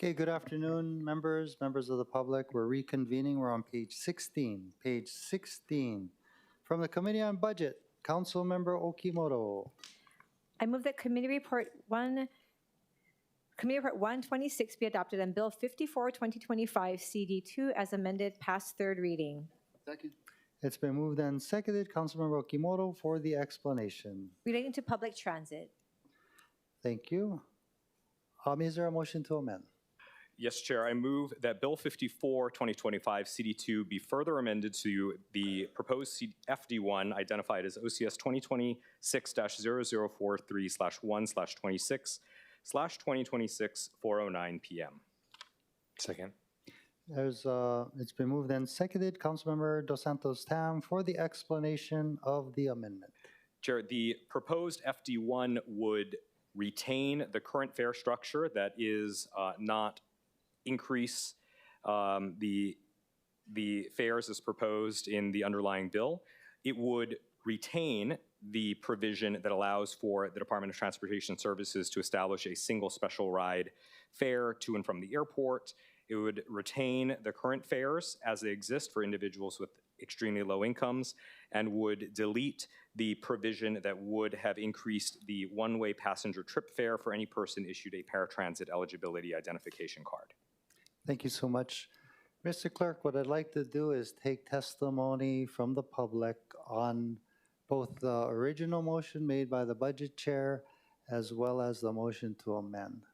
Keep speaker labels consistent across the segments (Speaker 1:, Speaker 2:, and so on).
Speaker 1: Okay, good afternoon, members of the public. We're reconvening. We're on page 16. Page 16. From the Committee on Budget, Councilmember Okimoto.
Speaker 2: I move that Committee Report 126 be adopted and Bill 54, 2025, CD2 as amended pass third reading.
Speaker 3: Second.
Speaker 1: It's been moved and seconded. Councilmember Okimoto for the explanation.
Speaker 2: Relating to public transit.
Speaker 1: Thank you. Is there a motion to amend?
Speaker 4: Yes, Chair. I move that Bill 54, 2025, CD2 be further amended to the proposed FD1 identified as OCS 2026-0043/1/26/2026 409 p.m.
Speaker 1: Second. It's been moved and seconded. Councilmember Dos Santos Tam for the explanation of the amendment.
Speaker 4: Chair, the proposed FD1 would retain the current fare structure, that is not increase the fares as proposed in the underlying bill. It would retain the provision that allows for the Department of Transportation Services to establish a single special ride fare to and from the airport. It would retain the current fares as they exist for individuals with extremely low incomes and would delete the provision that would have increased the one-way passenger trip fare for any person issued a paratransit eligibility identification card.
Speaker 1: Thank you so much. Mr. Clerk, what I'd like to do is take testimony from the public on both the original motion made by the Budget Chair as well as the motion to amend.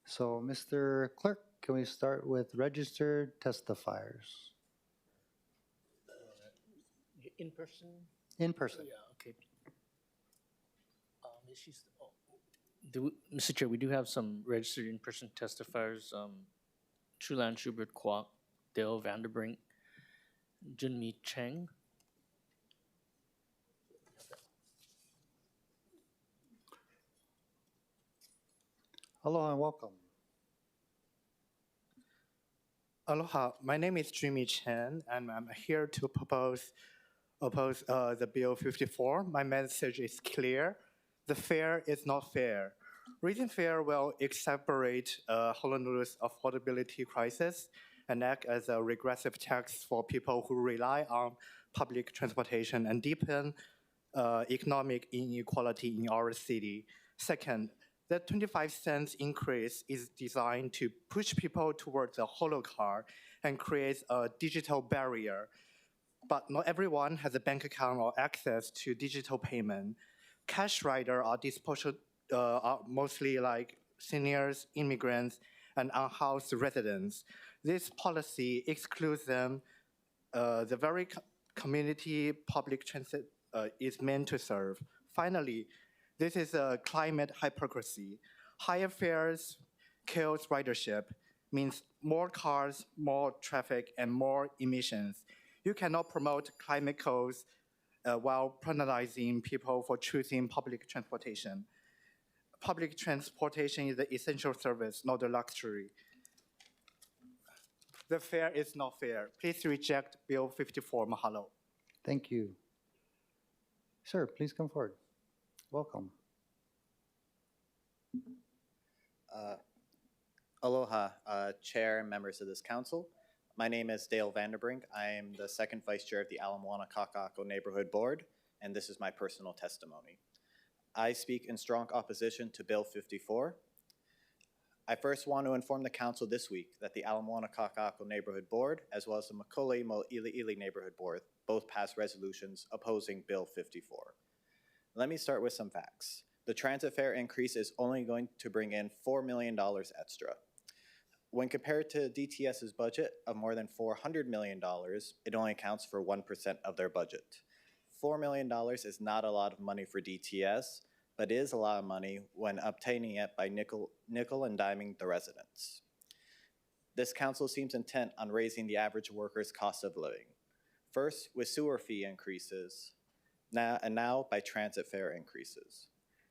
Speaker 1: So, Mr. Clerk, can we start with registered testifiers?
Speaker 3: In person?
Speaker 1: In person.
Speaker 3: Yeah, okay. Mr. Chair, we do have some registered in-person testifiers. Chulan Schubert Kwok, Dale Vanderbrink, Junmi Cheng.
Speaker 1: Aloha and welcome.
Speaker 5: Aloha, my name is Jimmy Chen, and I'm here to oppose the Bill 54. My message is clear. The fare is not fair. Raising fare will exacerbate Honolulu's affordability crisis and act as a regressive tax for people who rely on public transportation and deepen economic inequality in our city. Second, the 25 cents increase is designed to push people towards the holo car and create a digital barrier. But not everyone has a bank account or access to digital payment. Cash riders are mostly like seniors, immigrants, and unhoused residents. This policy excludes them. The very community public transit is meant to serve. Finally, this is a climate hypocrisy. Higher fares kills ridership, means more cars, more traffic, and more emissions. You cannot promote climate goals while penalizing people for choosing public transportation. Public transportation is an essential service, not a luxury. The fare is not fair. Please reject Bill 54. Mahalo.
Speaker 1: Thank you. Sir, please come forward. Welcome.
Speaker 6: Aloha, Chair and members of this council. My name is Dale Vanderbrink. I am the second vice chair of the Ala Moana Kaka'ako Neighborhood Board, and this is my personal testimony. I speak in strong opposition to Bill 54. I first want to inform the council this week that the Ala Moana Kaka'ako Neighborhood Board, as well as the Makole Mo Ili'ili Neighborhood Board, both passed resolutions opposing Bill 54. Let me start with some facts. The transit fare increase is only going to bring in $4 million extra. When compared to DTS's budget of more than $400 million, it only accounts for 1% of their budget. $4 million is not a lot of money for DTS, but is a lot of money when obtaining it by nickel and diming the residents. This council seems intent on raising the average worker's cost of living. First, with sewer fee increases, now by transit fare increases.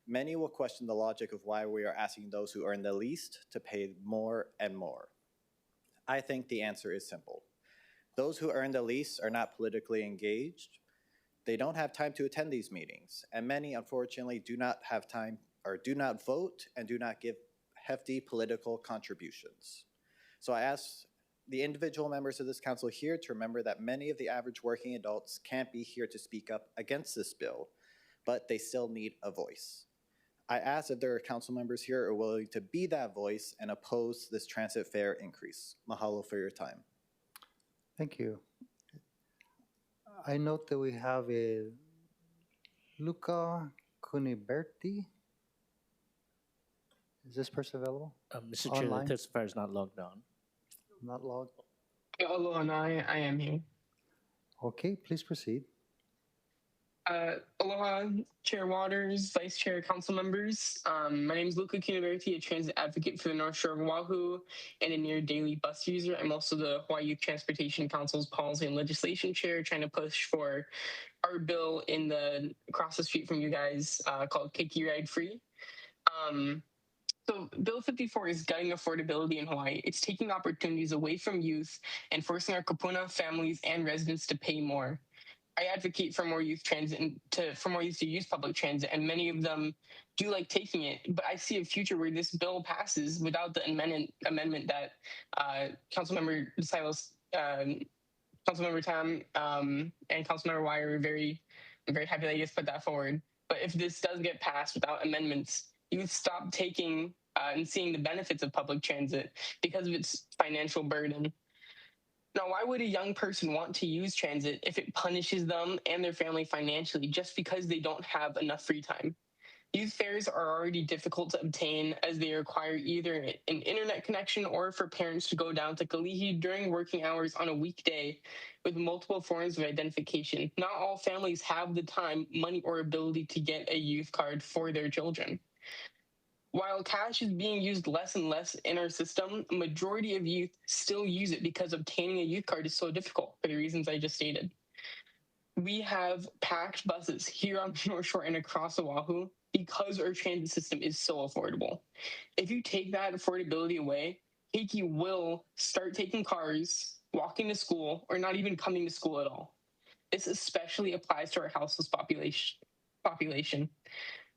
Speaker 6: Many will question the logic of why we are asking those who earn the least to pay more and more. I think the answer is simple. Those who earn the least are not politically engaged. They don't have time to attend these meetings, and many, unfortunately, do not have time or do not vote and do not give hefty political contributions. So I ask the individual members of this council here to remember that many of the average working adults can't be here to speak up against this bill, but they still need a voice. I ask if there are council members here who are willing to be that voice and oppose this transit fare increase. Mahalo for your time.
Speaker 1: Thank you. I note that we have a Luca Cuniberti. Is this person available?
Speaker 3: Mr. Chair, the
Speaker 1: Online?
Speaker 3: testifier is not logged on.
Speaker 1: Not logged?
Speaker 7: Hello, and I am here.
Speaker 1: Okay, please proceed.
Speaker 7: Aloha, Chair Waters, Vice Chair, Council members. My name is Luca Cuniverti, a transit advocate for the North Shore of Oahu and a near daily bus user. I'm also the Hawaii Youth Transportation Council's Policy and Legislation Chair, trying to push for our bill in the across the street from you guys called Keiki Ride Free. So Bill 54 is gutting affordability in Hawaii. It's taking opportunities away from youth and forcing our kapuna families and residents to pay more. I advocate for more youth transit and for more youth to use public transit, and many of them do like taking it. But I see a future where this bill passes without the amendment that Councilmember Silas, Councilmember Tam, and Councilmember Wire I'm very happy that you guys put that forward. But if this does get passed without amendments, youth stop taking and seeing the benefits of public transit because of its financial burden. Now, why would a young person want to use transit if it punishes them and their family financially just because they don't have enough free time? Youth fares are already difficult to obtain as they require either an internet connection or for parents to go down to Kalihi during working hours on a weekday with multiple forms of identification. Not all families have the time, money, or ability to get a youth card for their children. While cash is being used less and less in our system, a majority of youth still use it because obtaining a youth card is so difficult for the reasons I just stated. We have packed buses here on the North Shore and across Oahu because our transit system is so affordable. If you take that affordability away, Keiki will start taking cars, walking to school, or not even coming to school at all. This especially applies to our houseless population.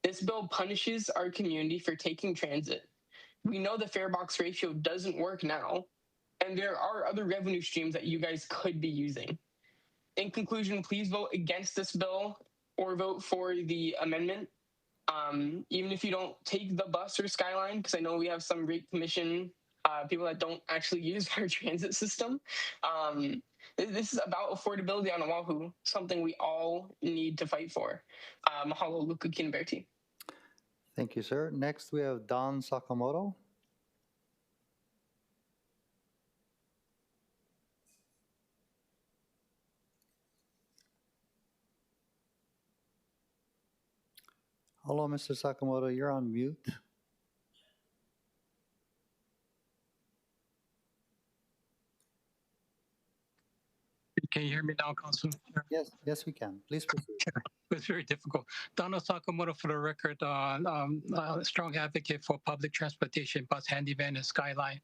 Speaker 7: This bill punishes our community for taking transit. We know the fare box ratio doesn't work now, and there are other revenue streams that you guys could be using. In conclusion, please vote against this bill or vote for the amendment. Even if you don't take the bus or Skyline, because I know we have some rate commission people that don't actually use our transit system. This is about affordability on Oahu, something we all need to fight for. Mahalo, Luca Kinberti.
Speaker 1: Thank you, sir. Next, we have Don Sakamoto. Hello, Mr. Sakamoto, you're on mute.
Speaker 8: Can you hear me now, Councilman?
Speaker 1: Yes, we can. Please proceed.
Speaker 8: It's very difficult. Donald Sakamoto, for the record, strong advocate for public transportation, bus, handyman, and Skyline.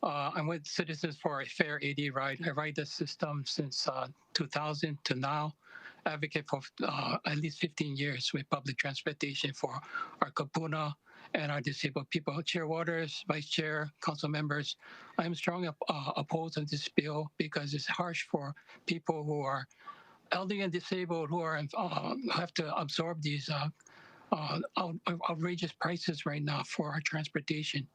Speaker 8: I'm with Citizens for a Fair AD Ride. I ride the system since 2000 to now. Advocate for at least 15 years with public transportation for our kapuna and our disabled people. Chair Waters, Vice Chair, Council members, I am strongly opposed to this bill because it's harsh for people who are elderly and disabled who are have to absorb these outrageous prices right now for our transportation.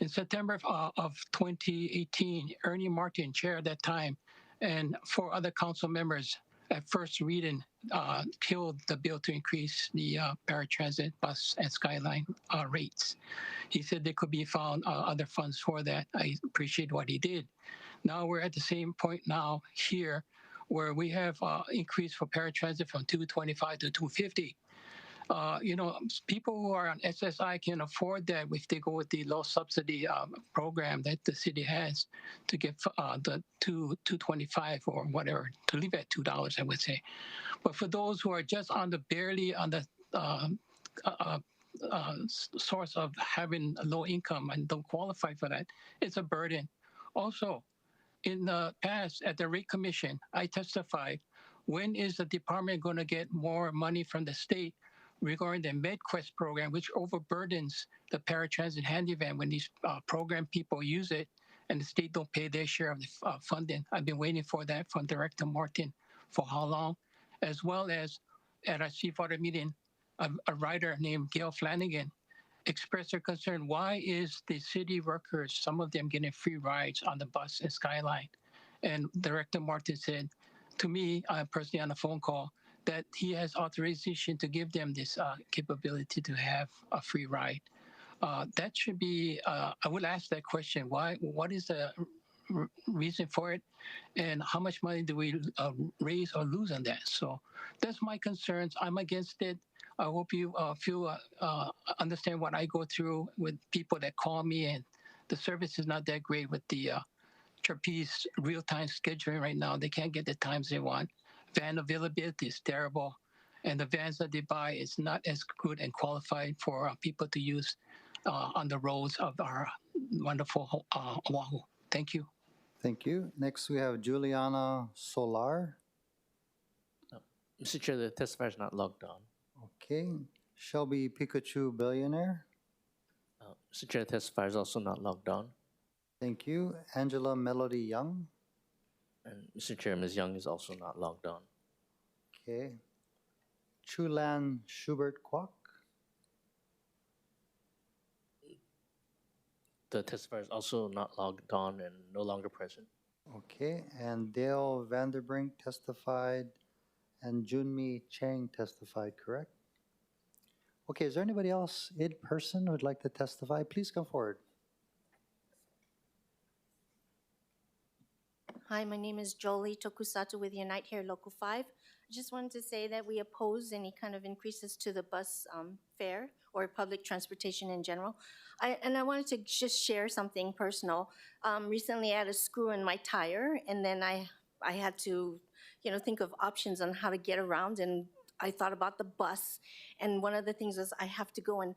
Speaker 8: In September of 2018, Ernie Martin, chair at that time, and 4 other council members at first reading killed the bill to increase the paratransit bus and Skyline rates. He said there could be found other funds for that. I appreciate what he did. Now we're at the same point now here where we have increased for paratransit from $225 to $250. People who are on SSI can afford that if they go with the low subsidy program that the city has to get the $225 or whatever, to leave at $2, I would say. But for those who are just barely on the source of having a low income and don't qualify for that, it's a burden. Also, in the past, at the rate commission, I testified, when is the department going to get more money from the state regarding the MedQuest program, which overburdens the paratransit handyvan when these program people use it and the state don't pay their share of the funding. I've been waiting for that from Director Martin for how long? As well as at our Seawater meeting, a writer named Gail Flanagan expressed their concern. Why is the city workers, some of them getting free rides on the bus and Skyline? And Director Martin said to me, personally on a phone call, that he has authorization to give them this capability to have a free ride. That should be, I would ask that question, why? What is the reason for it? And how much money do we raise or lose on that? So that's my concerns. I'm against it. I hope you understand what I go through with people that call me, and the service is not that great with the Trapeze real-time scheduling right now. They can't get the times they want. Van availability is terrible, and the vans that they buy is not as good and qualified for people to use on the roads of our wonderful Oʻahu. Thank you.
Speaker 1: Thank you. Next, we have Juliana Solar.
Speaker 3: Mr. Chair, the testifier is not logged on.
Speaker 1: Okay. Shelby Pikachu Billionaire.
Speaker 3: Mr. Chair, the testifier is also not logged on.
Speaker 1: Thank you. Angela Melody Young.
Speaker 3: And Mr. Chair, Ms. Young is also not logged on.
Speaker 1: Okay. Chulan Schubert Kwok.
Speaker 3: The testifier is also not logged on and no longer present.
Speaker 1: Okay. And Dale Vanderbrink testified. And Junmi Chang testified, correct? Okay, is there anybody else in person who would like to testify? Please come forward.
Speaker 9: Hi, my name is Jolie Tokusatu with Unite Here Local 5. I just wanted to say that we oppose any kind of increases to the bus fare or public transportation in general. I wanted to just share something personal. Recently I had a screw in my tire, and then I had to think of options on how to get around, and I thought about the bus, and one of the things was I have to go and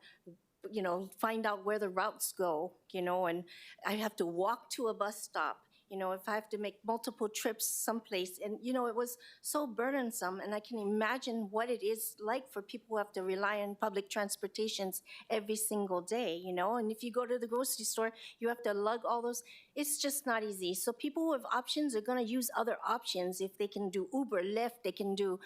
Speaker 9: find out where the routes go, and I have to walk to a bus stop, if I have to make multiple trips someplace, and it was so burdensome, and I can imagine what it is like for people who have to rely on public transportations every single day, and if you go to the grocery store, you have to lug all those. It's just not easy. So people who have options are going to use other options. If they can do Uber, Lyft, they can do,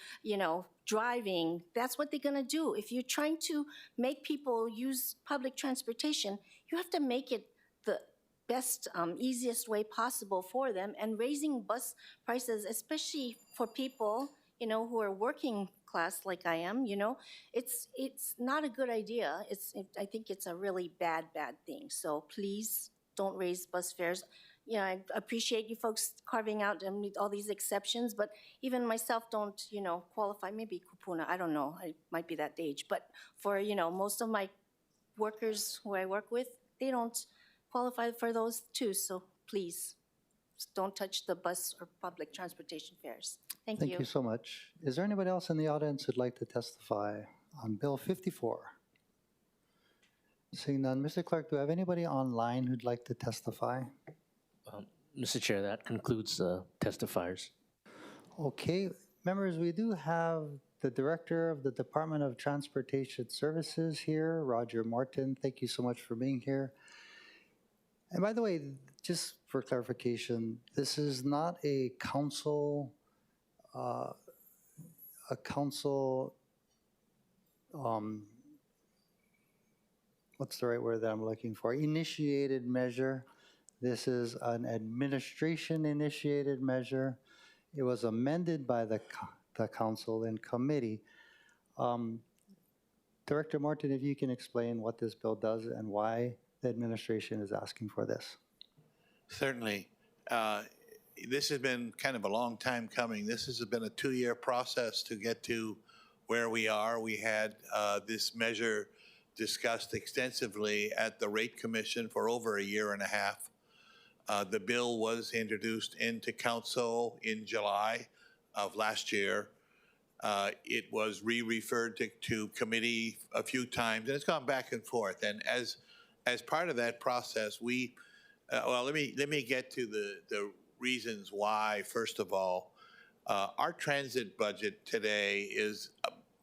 Speaker 9: driving. That's what they're going to do. If you're trying to make people use public transportation, you have to make it the best, easiest way possible for them. And raising bus prices, especially for people, who are working class like I am, it's not a good idea. I think it's a really bad thing. So please don't raise bus fares. I appreciate you folks carving out all these exceptions, but even myself don't, qualify. Maybe kupuna, I don't know. I might be that age. But for, most of my workers who I work with, they don't qualify for those too. So please don't touch the bus or public transportation fares. Thank you.
Speaker 1: Thank you so much. Is there anybody else in the audience who'd like to testify on Bill 54? Seeing none, Mr. Clerk, do I have anybody online who'd like to testify?
Speaker 3: Mr. Chair, that concludes the testifiers.
Speaker 1: Okay, members, we do have the Director of the Department of Transportation Services here, Roger Morton. Thank you so much for being here. And by the way, just for clarification, this is not a council, what's the right word that I'm looking for? Initiated measure. This is an administration-initiated measure. It was amended by the council in committee. Director Martin, if you can explain what this bill does and why the administration is asking for this.
Speaker 10: Certainly. This has been kind of a long time coming. This has been a 2-year process to get to where we are. We had this measure discussed extensively at the Rate Commission for over a year and a half. The bill was introduced into council in July of last year. It was re-referred to committee a few times, and it's gone back and forth. And as part of that process, we, well, let me get to the reasons why. First of all, our transit budget today is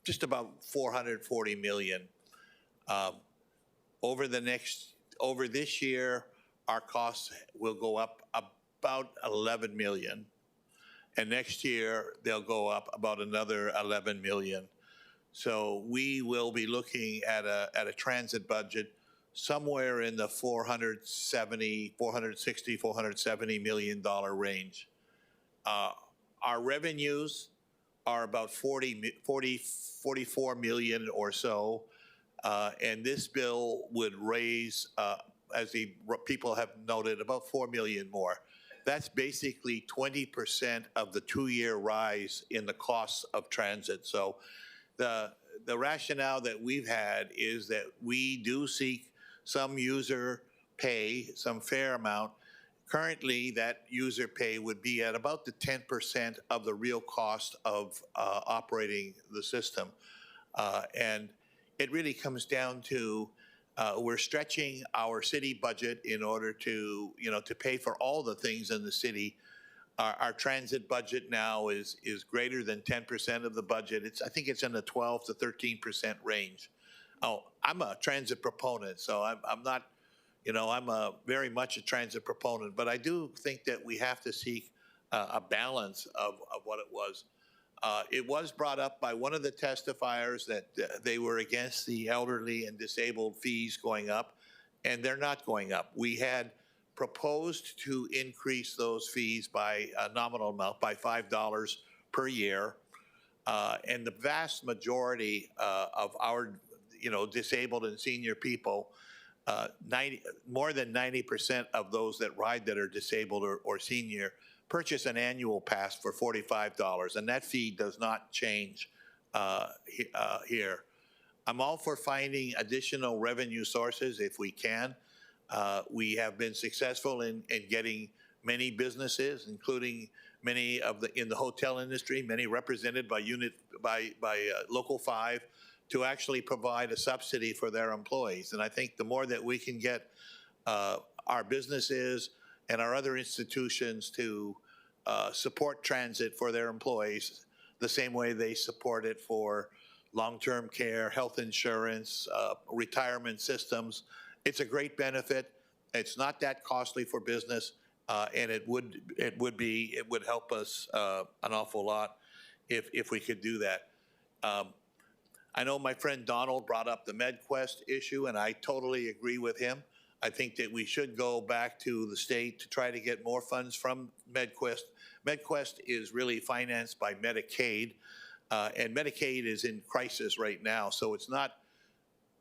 Speaker 10: just about 440 million. Over this year, our costs will go up about 11 million. And next year, they'll go up about another 11 million. So we will be looking at a transit budget somewhere in the $470 million range. Our revenues are about 44 million or so, and this bill would raise, as the people have noted, about 4 million more. That's basically 20% of the 2-year rise in the costs of transit. So the rationale that we've had is that we do seek some user pay, some fair amount. Currently, that user pay would be at about the 10% of the real cost of operating the system. And it really comes down to we're stretching our city budget in order to, to pay for all the things in the city. Our transit budget now is greater than 10% of the budget. I think it's in the 12 to 13% range. Oh, I'm a transit proponent, so I'm not, I'm very much a transit proponent, but I do think that we have to seek a balance of what it was. It was brought up by one of the testifiers that they were against the elderly and disabled fees going up, and they're not going up. We had proposed to increase those fees by a nominal amount, by $5 per year, and the vast majority of our, disabled and senior people, more than 90% of those that ride that are disabled or senior purchase an annual pass for $45, and that fee does not change here. I'm all for finding additional revenue sources if we can. We have been successful in getting many businesses, including many in the hotel industry, many represented by Local 5, to actually provide a subsidy for their employees. And I think the more that we can get our businesses and our other institutions to support transit for their employees the same way they support it for long-term care, health insurance, retirement systems, it's a great benefit. It's not that costly for business, and it would help us an awful lot if we could do that. I know my friend Donald brought up the MedQuest issue, and I totally agree with him. I think that we should go back to the state to try to get more funds from MedQuest. MedQuest is really financed by Medicaid, and Medicaid is in crisis right now, so it's not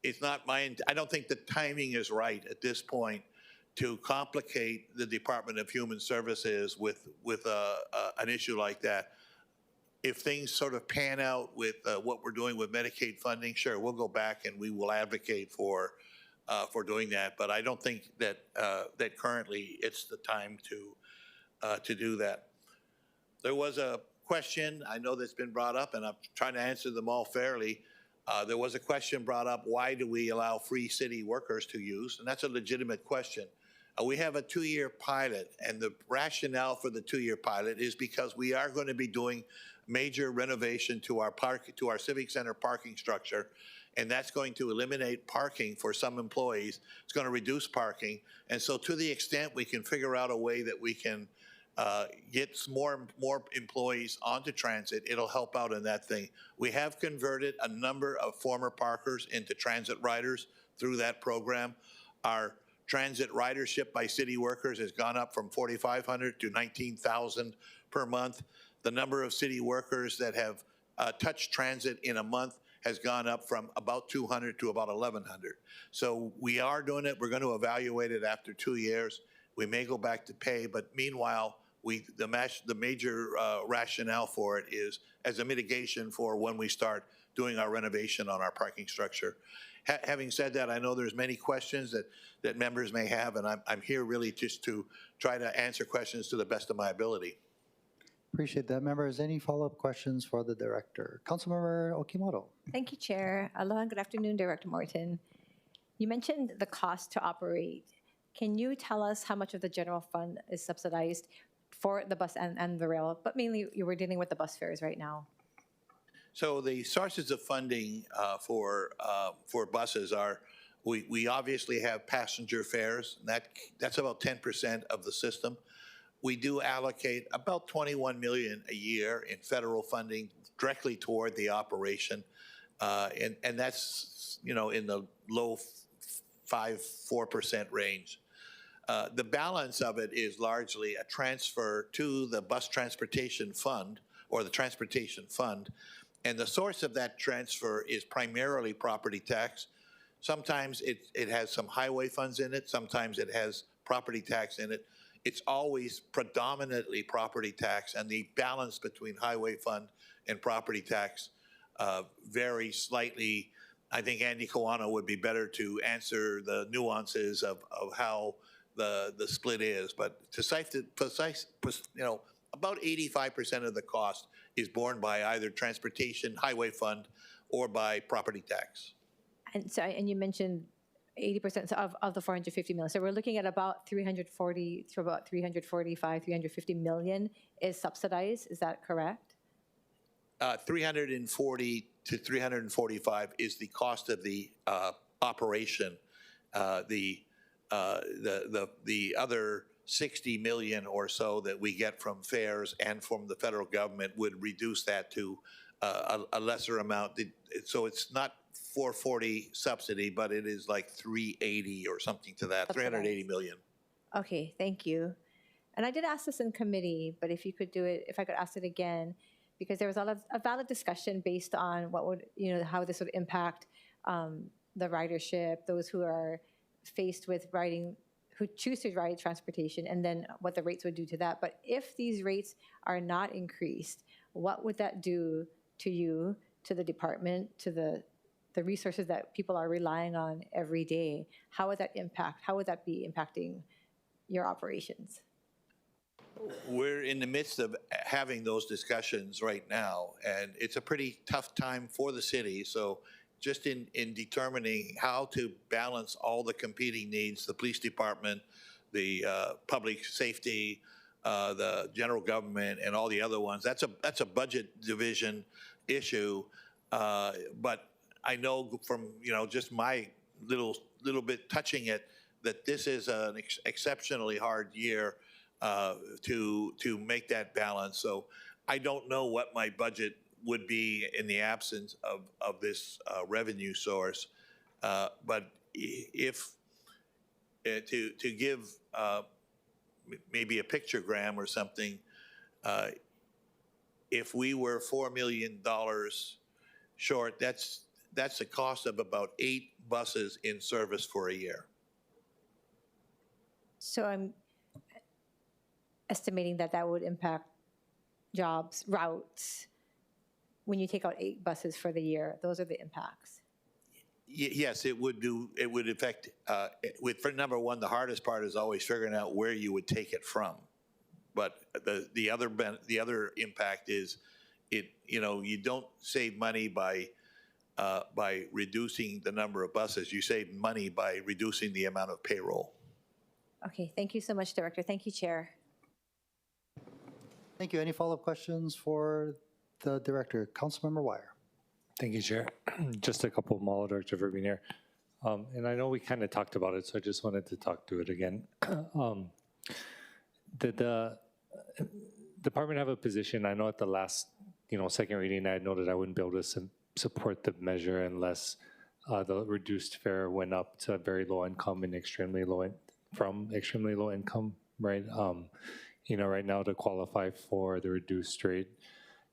Speaker 10: I don't think the timing is right at this point to complicate the Department of Human Services with an issue like that. If things sort of pan out with what we're doing with Medicaid funding, sure, we'll go back and we will advocate for doing that. But I don't think that that currently it's the time to do that. There was a question I know that's been brought up, and I'm trying to answer them all fairly. There was a question brought up, why do we allow free city workers to use? And that's a legitimate question. We have a 2-year pilot, and the rationale for the 2-year pilot is because we are going to be doing major renovation to our Civic Center parking structure, and that's going to eliminate parking for some employees. It's going to reduce parking. And so to the extent we can figure out a way that we can get more employees onto transit, it'll help out in that thing. We have converted a number of former parkers into transit riders through that program. Our transit ridership by city workers has gone up from 4,500 to 19,000 per month. The number of city workers that have touched transit in a month has gone up from about 200 to about 1,100. So we are doing it. We're going to evaluate it after 2 years. We may go back to pay, but meanwhile, the major rationale for it is as a mitigation for when we start doing our renovation on our parking structure. Having said that, I know there's many questions that members may have, and I'm here really just to try to answer questions to the best of my ability.
Speaker 1: Appreciate that. Members, any follow-up questions for the director? Councilmember Okimoto.
Speaker 2: Thank you, Chair. Aloha, good afternoon, Director Morton. You mentioned the cost to operate. Can you tell us how much of the general fund is subsidized for the bus and the rail, but mainly you were dealing with the bus fares right now?
Speaker 10: So the sources of funding for buses are, we obviously have passenger fares. That's about 10% of the system. We do allocate about $21 million a year in federal funding directly toward the operation, and that's in the low 4% range. The balance of it is largely a transfer to the bus transportation fund or the transportation fund, and the source of that transfer is primarily property tax. Sometimes it has some highway funds in it. Sometimes it has property tax in it. It's always predominantly property tax, and the balance between highway fund and property tax varies slightly. I think Andy Kawano would be better to answer the nuances of how the split is, but about 85% of the cost is borne by either transportation, highway fund, or by property tax.
Speaker 2: And you mentioned 80% of the 450 million. So we're looking at about 340 to about 345, 350 million is subsidized. Is that correct?
Speaker 10: 340 to 345 is the cost of the operation. The other 60 million or so that we get from fares and from the federal government would reduce that to a lesser amount. So it's not 440 subsidy, but it is like 380 or something to that, 380 million.
Speaker 2: Okay, thank you. And I did ask this in committee, but if you could do it, if I could ask it again, because there was a valid discussion based on what would, how this would impact the ridership, those who are faced with who choose to ride transportation, and then what the rates would do to that. But if these rates are not increased, what would that do to you, to the department, to the resources that people are relying on every day? How would that impact? How would that be impacting your operations?
Speaker 10: We're in the midst of having those discussions right now, and it's a pretty tough time for the city. So just in determining how to balance all the competing needs, the police department, the public safety, the general government, and all the other ones, that's a budget division issue. But I know from just my little bit touching it that this is an exceptionally hard year to make that balance. So I don't know what my budget would be in the absence of this revenue source. But if to give maybe a pictogram or something, if we were $4 million short, that's the cost of about 8 buses in service for a year.
Speaker 2: So I'm estimating that would impact jobs, routes. When you take out 8 buses for the year, those are the impacts.
Speaker 10: Yes, it would do. It would affect. For number one, the hardest part is always figuring out where you would take it from. But the other impact is you don't save money by reducing the number of buses. You save money by reducing the amount of payroll.
Speaker 2: Okay, thank you so much, Director. Thank you, Chair.
Speaker 1: Thank you. Any follow-up questions for the Director? Councilmember Wire.
Speaker 11: Thank you, Chair. Just a couple more, Director, for being here. And I know we kind of talked about it, so I just wanted to talk to it again. Did the department have a position? I know at the last, second reading, I had noted I wouldn't be able to support the measure unless the reduced fare went up to very low income and from extremely low income, right? Right now to qualify for the reduced rate,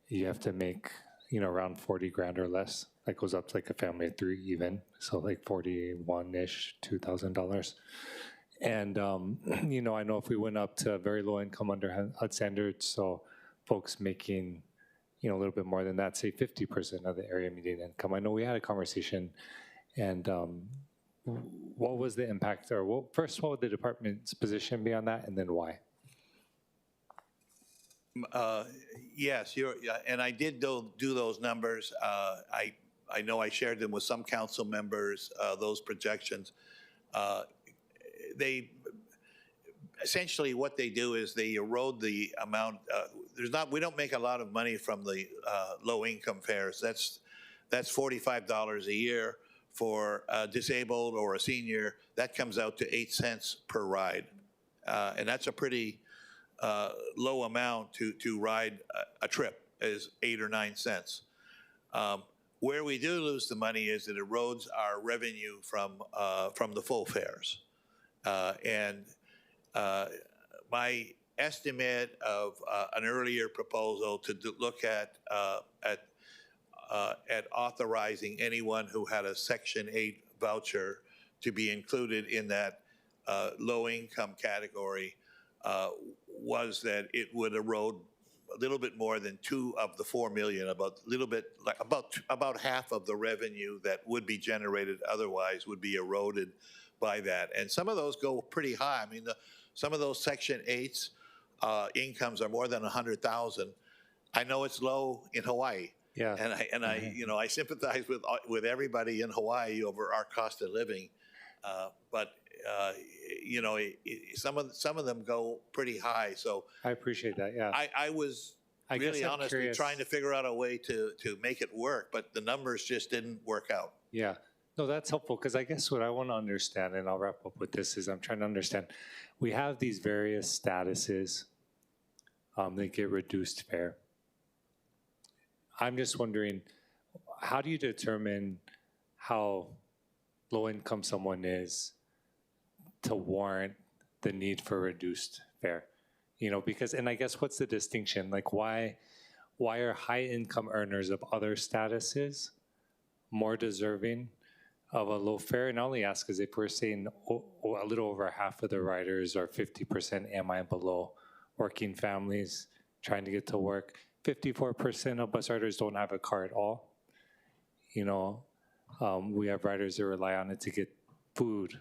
Speaker 11: you have to make, around 40 grand or less. That goes up to like a family of 3 even, so like $41-ish, $2,000. And, I know if we went up to very low income under HUD standards, so folks making, a little bit more than that, say 50% of the area median income. I know we had a conversation, and what was the impact, or first, what would the department's position be on that, and then why?
Speaker 10: Yes, and I did do those numbers. I know I shared them with some council members, those projections. They essentially what they do is they erode the amount, we don't make a lot of money from the low-income fares. That's $45 a year for a disabled or a senior. That comes out to 8 cents per ride. And that's a pretty low amount to ride a trip, is 8 or 9 cents. Where we do lose the money is it erodes our revenue from the full fares. My estimate of an earlier proposal to look at authorizing anyone who had a Section 8 voucher to be included in that low-income category was that it would erode a little bit more than 2 of the 4 million, about half of the revenue that would be generated otherwise would be eroded by that. And some of those go pretty high. I mean, some of those Section 8s incomes are more than 100,000. I know it's low in Hawaii.
Speaker 11: Yeah.
Speaker 10: And I sympathize with everybody in Hawaii over our cost of living, but some of them go pretty high. So
Speaker 11: I appreciate that. Yeah.
Speaker 10: I was really honestly trying to figure out a way to make it work, but the numbers just didn't work out.
Speaker 11: Yeah. No, that's helpful, because I guess what I want to understand, and I'll wrap up with this, is I'm trying to understand. We have these various statuses that get reduced fare. I'm just wondering, how do you determine how low income someone is to warrant the need for reduced fare? Because, and I guess what's the distinction? Like, why are high income earners of other statuses more deserving of a low fare? And I only ask because if we're saying a little over half of the riders are 50% MI and below, working families trying to get to work, 54% of bus riders don't have a car at all. We have riders that rely on it to get food,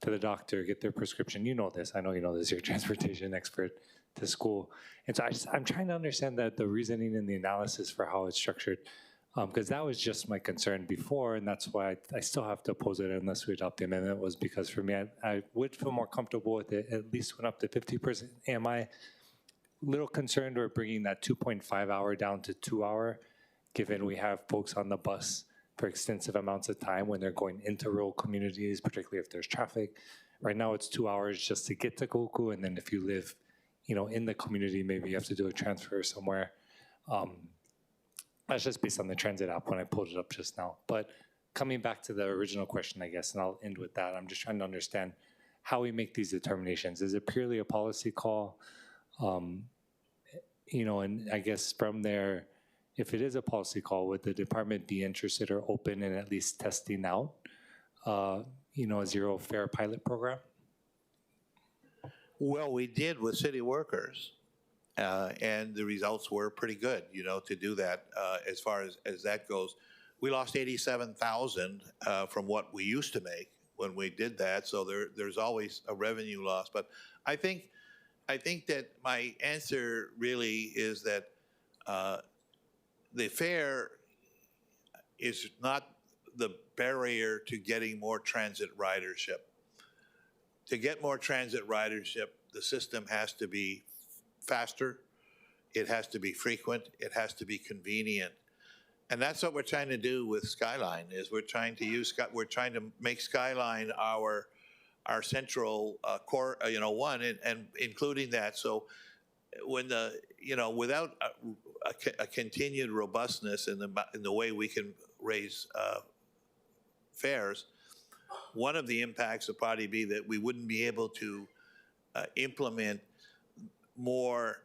Speaker 11: to the doctor, get their prescription. You know this. I know you know this. You're a transportation expert, to school. And so I'm trying to understand the reasoning and the analysis for how it's structured, because that was just my concern before, and that's why I still have to oppose it unless we adopt the amendment, was because for me, I would feel more comfortable with it, at least went up to 50%. Am I a little concerned we're bringing that 2.5 hour down to 2 hour, given we have folks on the bus for extensive amounts of time when they're going into rural communities, particularly if there's traffic. Right now it's 2 hours just to get to Koku, and then if you live in the community, maybe you have to do a transfer somewhere. That's just based on the transit app when I pulled it up just now. But coming back to the original question, I guess, and I'll end with that, I'm just trying to understand how we make these determinations. Is it purely a policy call? And I guess from there, if it is a policy call, would the department be interested or open in at least testing out, a zero fare pilot program?
Speaker 10: Well, we did with city workers, and the results were pretty good, to do that as far as that goes. We lost 87,000 from what we used to make when we did that, so there's always a revenue loss. But I think that my answer really is that the fare is not the barrier to getting more transit ridership. To get more transit ridership, the system has to be faster, it has to be frequent, it has to be convenient. And that's what we're trying to do with Skyline, is we're trying to make Skyline our central core, one, and including that. So when without a continued robustness in the way we can raise fares, one of the impacts would probably be that we wouldn't be able to implement more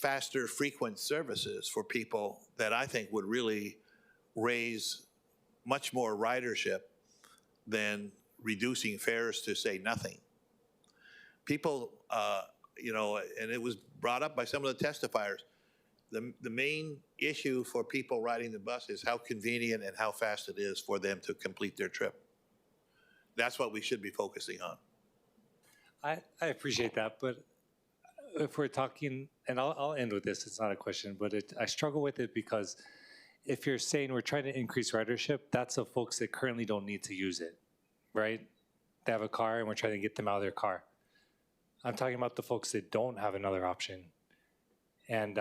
Speaker 10: faster, frequent services for people that I think would really raise much more ridership than reducing fares to say nothing. People, and it was brought up by some of the testifiers, the main issue for people riding the bus is how convenient and how fast it is for them to complete their trip. That's what we should be focusing on.
Speaker 11: I appreciate that, but if we're talking, and I'll end with this, it's not a question, but I struggle with it because if you're saying we're trying to increase ridership, that's the folks that currently don't need to use it, right? They have a car and we're trying to get them out of their car. I'm talking about the folks that don't have another option. And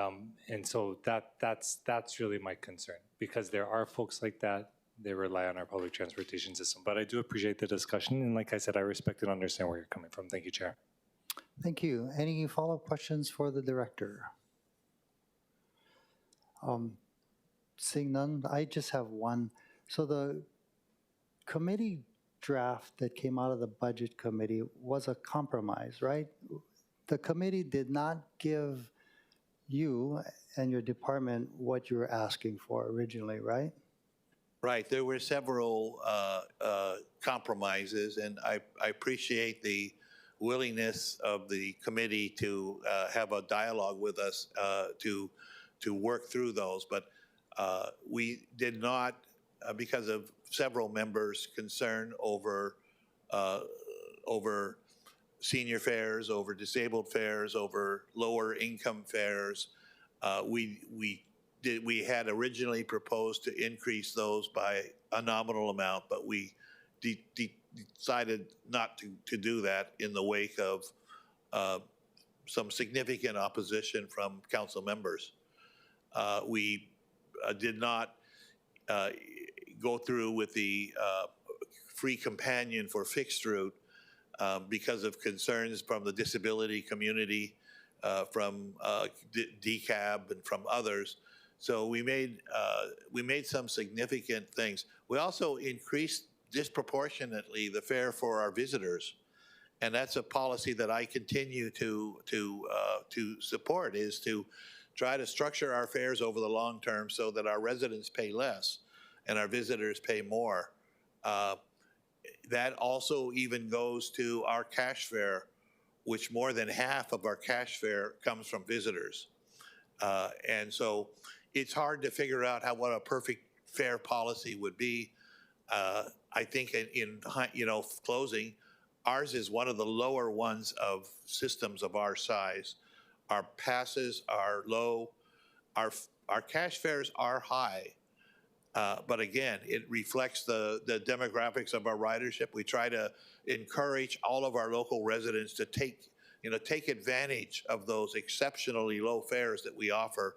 Speaker 11: so that's really my concern, because there are folks like that. They rely on our public transportation system. But I do appreciate the discussion, and like I said, I respect and understand where you're coming from. Thank you, Chair.
Speaker 1: Thank you. Any follow-up questions for the director? Seeing none, I just have one. So the committee draft that came out of the budget committee was a compromise, right? The committee did not give you and your department what you were asking for originally, right?
Speaker 10: Right, there were several compromises, and I appreciate the willingness of the committee to have a dialogue with us to work through those. But we did not, because of several members' concern over senior fares, over disabled fares, over lower income fares, we had originally proposed to increase those by a nominal amount, but we decided not to do that in the wake of some significant opposition from council members. We did not go through with the free companion for fixed route because of concerns from the disability community, from DCAB and from others. So we made some significant things. We also increased disproportionately the fare for our visitors, and that's a policy that I continue to support, is to try to structure our fares over the long term so that our residents pay less and our visitors pay more. That also even goes to our cash fare, which more than half of our cash fare comes from visitors. And so it's hard to figure out what a perfect fare policy would be. I think in closing, ours is one of the lower ones of systems of our size. Our passes are low. Our cash fares are high. But again, it reflects the demographics of our ridership. We try to encourage all of our local residents to take advantage of those exceptionally low fares that we offer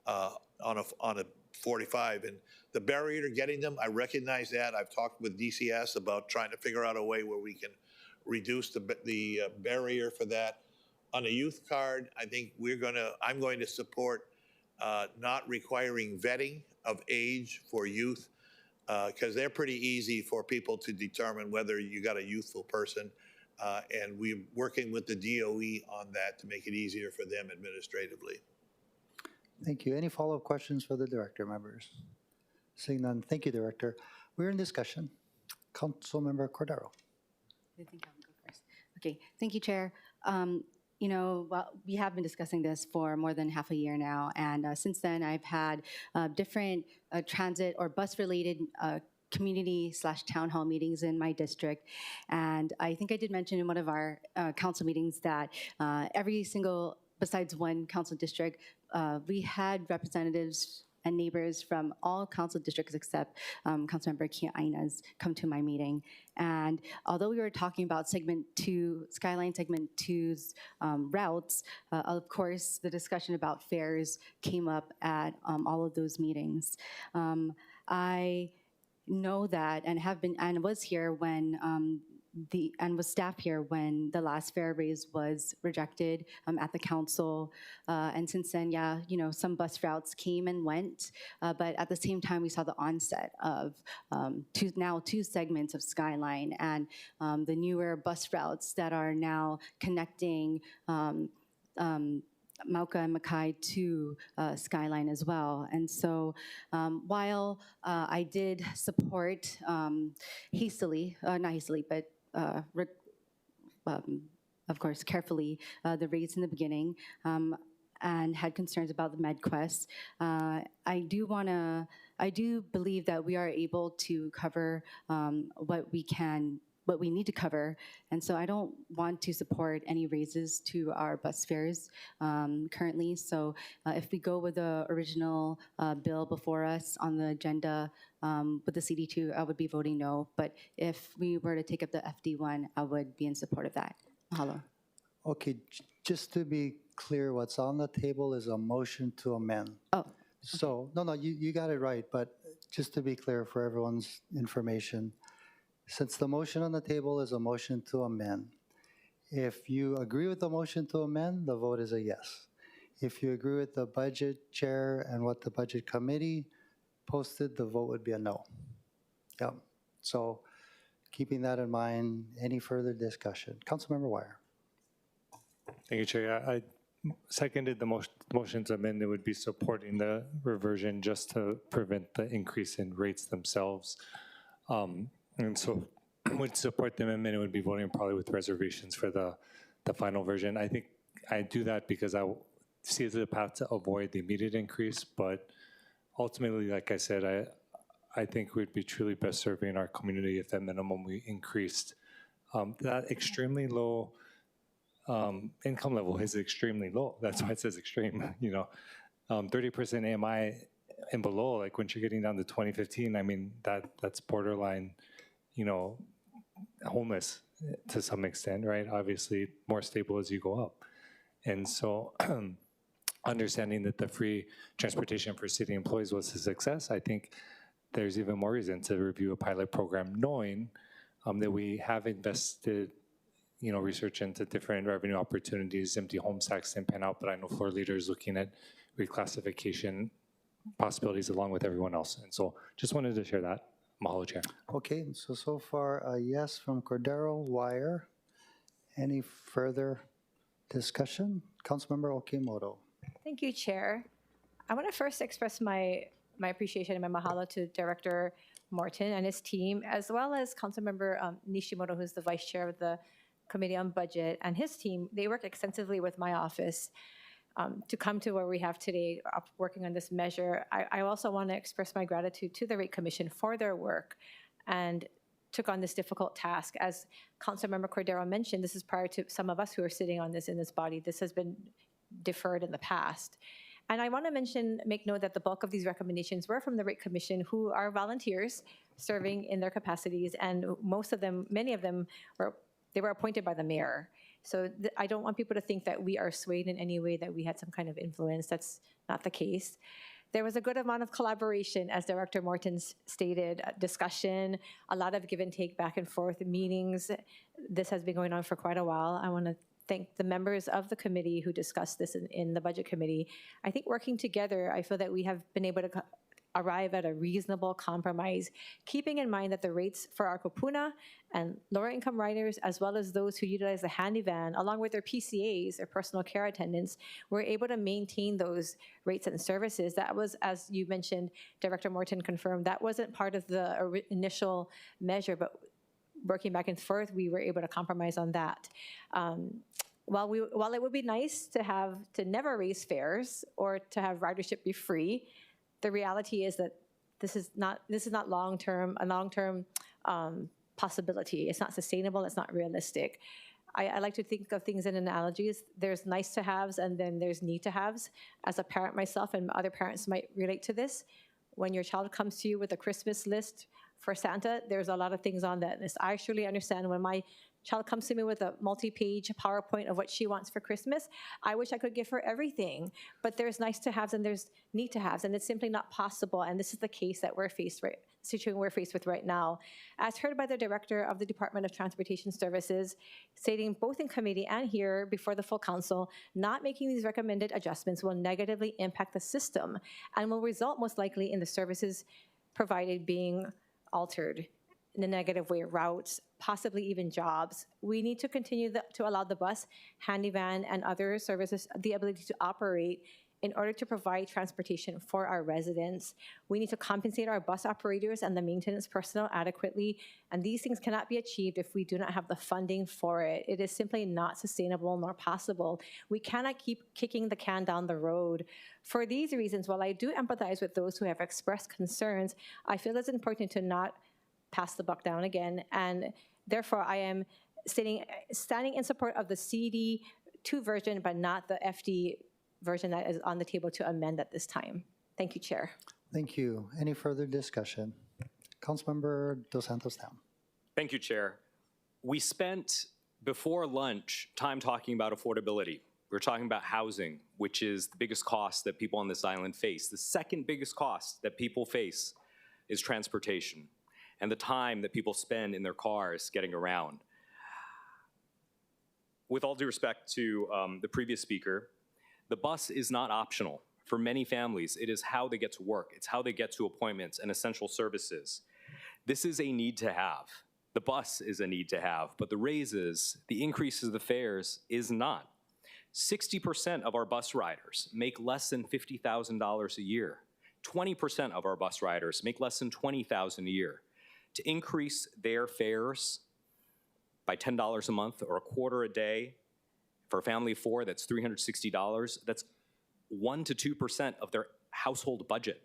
Speaker 10: on a 45. And the barrier to getting them, I recognize that. I've talked with DCS about trying to figure out a way where we can reduce the barrier for that. On a youth card, I think I'm going to support not requiring vetting of age for youth, because they're pretty easy for people to determine whether you got a youthful person. And we're working with the DOE on that to make it easier for them administratively.
Speaker 1: Thank you. Any follow-up questions for the director, members? Seeing none, thank you, Director. We're in discussion. Councilmember Cordero.
Speaker 12: I think I'll go first. Okay, thank you, Chair. Well, we have been discussing this for more than half a year now, and since then I've had different transit or bus-related community/town hall meetings in my district. And I think I did mention in one of our council meetings that every single, besides one council district, we had representatives and neighbors from all council districts except Councilmember Kia'aina's come to my meeting. And although we were talking about Skyline Segment 2's routes, of course, the discussion about fares came up at all of those meetings. I know that and was here when was staff here when the last fare raise was rejected at the council. And since then, some bus routes came and went, but at the same time, we saw the onset of two segments of Skyline and the newer bus routes that are now connecting Mauka and Makai to Skyline as well. And so while I did support not hastily, but of course, carefully, the raise in the beginning, and had concerns about the MedQuest. I do believe that we are able to cover what we need to cover, and so I don't want to support any raises to our bus fares currently. So if we go with the original bill before us on the agenda with the CD2, I would be voting no. But if we were to take up the FD1, I would be in support of that. Mahalo.
Speaker 1: Okay, just to be clear, what's on the table is a motion to amend.
Speaker 12: Oh,
Speaker 1: So, no, you got it right, but just to be clear for everyone's information, since the motion on the table is a motion to amend, if you agree with the motion to amend, the vote is a yes. If you agree with the budget chair and what the budget committee posted, the vote would be a no. Yep. So keeping that in mind, any further discussion? Councilmember Wire.
Speaker 11: Thank you, Chair. I seconded the motion to amend. It would be supporting the reversion just to prevent the increase in rates themselves. And so would support the amendment. It would be voting probably with reservations for the final version. I think I do that because I see it as a path to avoid the immediate increase, but ultimately, like I said, I think we'd be truly best serving our community if at minimum we increased. That extremely low income level is extremely low. That's why it says extreme, 30% AMI and below, like when you're getting down to 2015, I mean, that's borderline, homeless to some extent, right? Obviously more stable as you go up. And so understanding that the free transportation for city employees was a success, I think there's even more reason to review a pilot program knowing that we have invested research into different revenue opportunities. Empty home stacks didn't pan out, but I know floor leaders looking at reclassification possibilities along with everyone else. And so just wanted to share that. Mahalo, Chair.
Speaker 1: Okay, so far a yes from Cordero. Wire. Any further discussion? Councilmember Okimoto.
Speaker 2: Thank you, Chair. I want to first express my appreciation and my mahalo to Director Morton and his team, as well as Councilmember Nishimoto, who's the Vice Chair of the Committee on Budget, and his team. They work extensively with my office to come to where we have today, working on this measure. I also want to express my gratitude to the Rate Commission for their work and took on this difficult task. As Councilmember Cordero mentioned, this is prior to some of us who are sitting on this in this body. This has been deferred in the past. And I want to make note that the bulk of these recommendations were from the Rate Commission, who are volunteers serving in their capacities, and many of them were appointed by the mayor. So I don't want people to think that we are swayed in any way, that we had some kind of influence. That's not the case. There was a good amount of collaboration, as Director Morton stated, discussion, a lot of give and take, back and forth, meetings. This has been going on for quite a while. I want to thank the members of the committee who discussed this in the Budget Committee. I think working together, I feel that we have been able to arrive at a reasonable compromise, keeping in mind that the rates for our kupuna and lower income riders, as well as those who utilize the handy van, along with their PCAs, their personal care attendants, were able to maintain those rates and services. That was, as you mentioned, Director Morton confirmed, that wasn't part of the initial measure, but working back and forth, we were able to compromise on that. While it would be nice to never raise fares or to have ridership be free, the reality is that this is not a long-term possibility. It's not sustainable. It's not realistic. I like to think of things in analogies. There's nice to haves and then there's need to haves. As a parent myself, and other parents might relate to this, when your child comes to you with a Christmas list for Santa, there's a lot of things on that list. I surely understand when my child comes to me with a multi-page PowerPoint of what she wants for Christmas. I wish I could give her everything, but there's nice to haves and there's need to haves, and it's simply not possible. And this is the case that situation we're faced with right now. As heard by the Director of the Department of Transportation Services, stating both in committee and here before the full council, not making these recommended adjustments will negatively impact the system and will result most likely in the services provided being altered in a negative way, routes, possibly even jobs. We need to continue to allow the bus, handy van, and other services the ability to operate in order to provide transportation for our residents. We need to compensate our bus operators and the maintenance personnel adequately, and these things cannot be achieved if we do not have the funding for it. It is simply not sustainable nor possible. We cannot keep kicking the can down the road. For these reasons, while I do empathize with those who have expressed concerns, I feel it's important to not pass the buck down again, and therefore I am standing in support of the CD2 version, but not the FD version that is on the table to amend at this time. Thank you, Chair.
Speaker 1: Thank you. Any further discussion? Councilmember Dos Santos Town.
Speaker 4: Thank you, Chair. We spent Before lunch, time talking about affordability. We're talking about housing, which is the biggest cost that people on this island face. The second biggest cost that people face is transportation and the time that people spend in their cars getting around. With all due respect to the previous speaker, the bus is not optional. For many families, it is how they get to work. It's how they get to appointments and essential services. This is a need to have. The bus is a need to have, but the raises, the increases of the fares is not. 60% of our bus riders make less than $50,000 a year. 20% of our bus riders make less than $20,000 a year. To increase their fares by $10 a month or a quarter a day, for a family of four, that's $360. That's 1 to 2% of their household budget.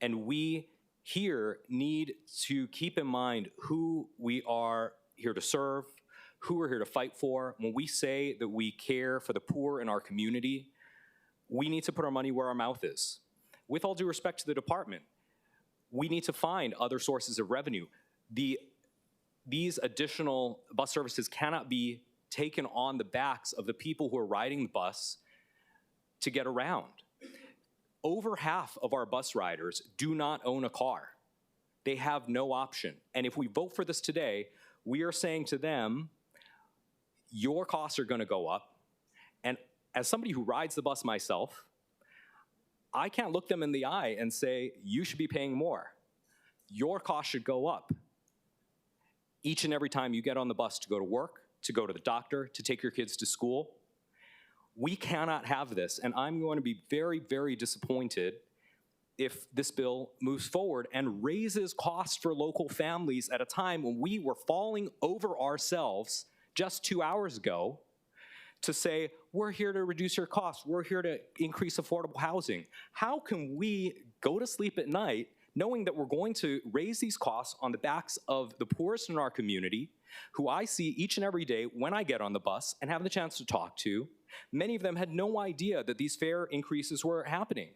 Speaker 4: And we here need to keep in mind who we are here to serve, who we're here to fight for. When we say that we care for the poor in our community, we need to put our money where our mouth is. With all due respect to the department, we need to find other sources of revenue. These additional bus services cannot be taken on the backs of the people who are riding the bus to get around. Over half of our bus riders do not own a car. They have no option. And if we vote for this today, we are saying to them, your costs are going to go up. And as somebody who rides the bus myself, I can't look them in the eye and say, you should be paying more. Your costs should go up each and every time you get on the bus to go to work, to go to the doctor, to take your kids to school. We cannot have this, and I'm going to be very, very disappointed if this bill moves forward and raises costs for local families at a time when we were falling over ourselves just 2 hours ago to say, we're here to reduce your costs, we're here to increase affordable housing. How can we go to sleep at night knowing that we're going to raise these costs on the backs of the poorest in our community, who I see each and every day when I get on the bus and have the chance to talk to? Many of them had no idea that these fare increases were happening.